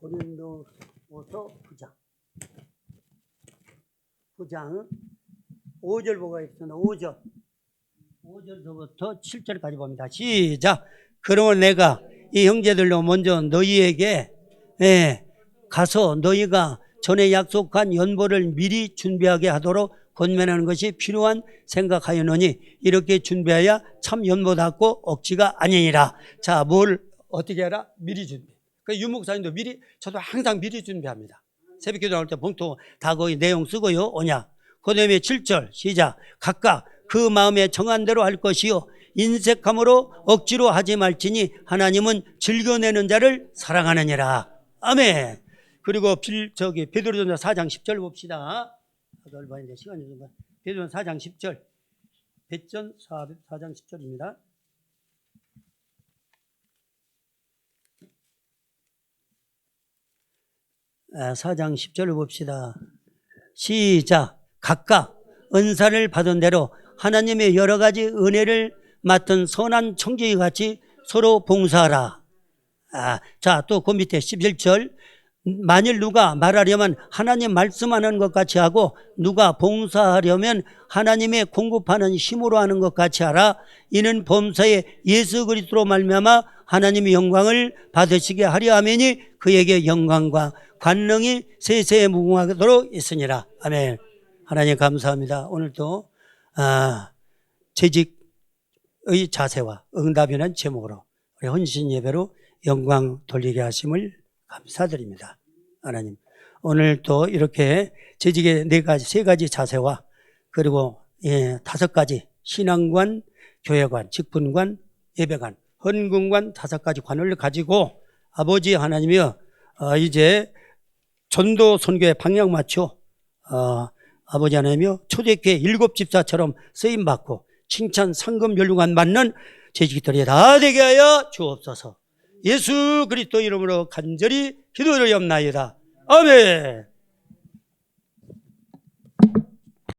고린도서 9장 5절 보고 있습니다. 5절부터 7절까지 봅니다. 시작. 그러면 내가 이 형제들로 먼저 너희에게 가서 너희가 전에 약속한 연보를 미리 준비하게 하도록 권면하는 것이 필요한 생각하였노니 이렇게 준비하여 참 연보답고 억지가 아니니라. 자, 뭘 어떻게 해라? 미리 준비. 그 유목사님도 저도 항상 미리 준비합니다. 새벽기도 나올 때 봉투 다 거기 내용 쓰고요. 오냐. 그 다음에 7절 시작. 각각 그 마음에 정한 대로 할 것이요 인색함으로 억지로 하지 말지니 하나님은 즐겨내는 자를 사랑하느니라. 아멘. 그리고 베드로전서 4장 10절 봅시다. 시간이 좀 베드로전서 4장 10절. 베드로전 4장 10절입니다. 4장 10절을 봅시다. 시작. 각각 은사를 받은 대로 하나님의 여러 가지 은혜를 맡은 선한 청지기 같이 서로 봉사하라. 자, 또 그 밑에 11절. 만일 누가 말하려면 하나님 말씀하는 것 같이 하고 누가 봉사하려면 하나님의 공급하는 힘으로 하는 것 같이 하라. 이는 범사에 예수 그리스도로 말미암아 하나님의 영광을 받으시게 하려 하매니 그에게 영광과 관능이 세세에 무궁하도록 있으니라. 아멘. 하나님 감사합니다. 오늘도 재직의 자세와 응답이라는 제목으로 우리 헌신 예배로 영광 돌리게 하심을 감사드립니다. 하나님, 오늘 또 이렇게 재직의 세 가지 자세와 그리고 5가지 신앙관, 교회관, 직분관, 예배관, 헌금관 5가지 관을 가지고 아버지 하나님이여 이제 전도 선교의 방향 맞춰 아버지 하나님이여 초대교회 7집사처럼 쓰임받고 칭찬 상금 연루관 받는 재직들이 다 되게 하여 주옵소서. 예수 그리스도 이름으로 간절히 기도드리옵나이다. 아멘.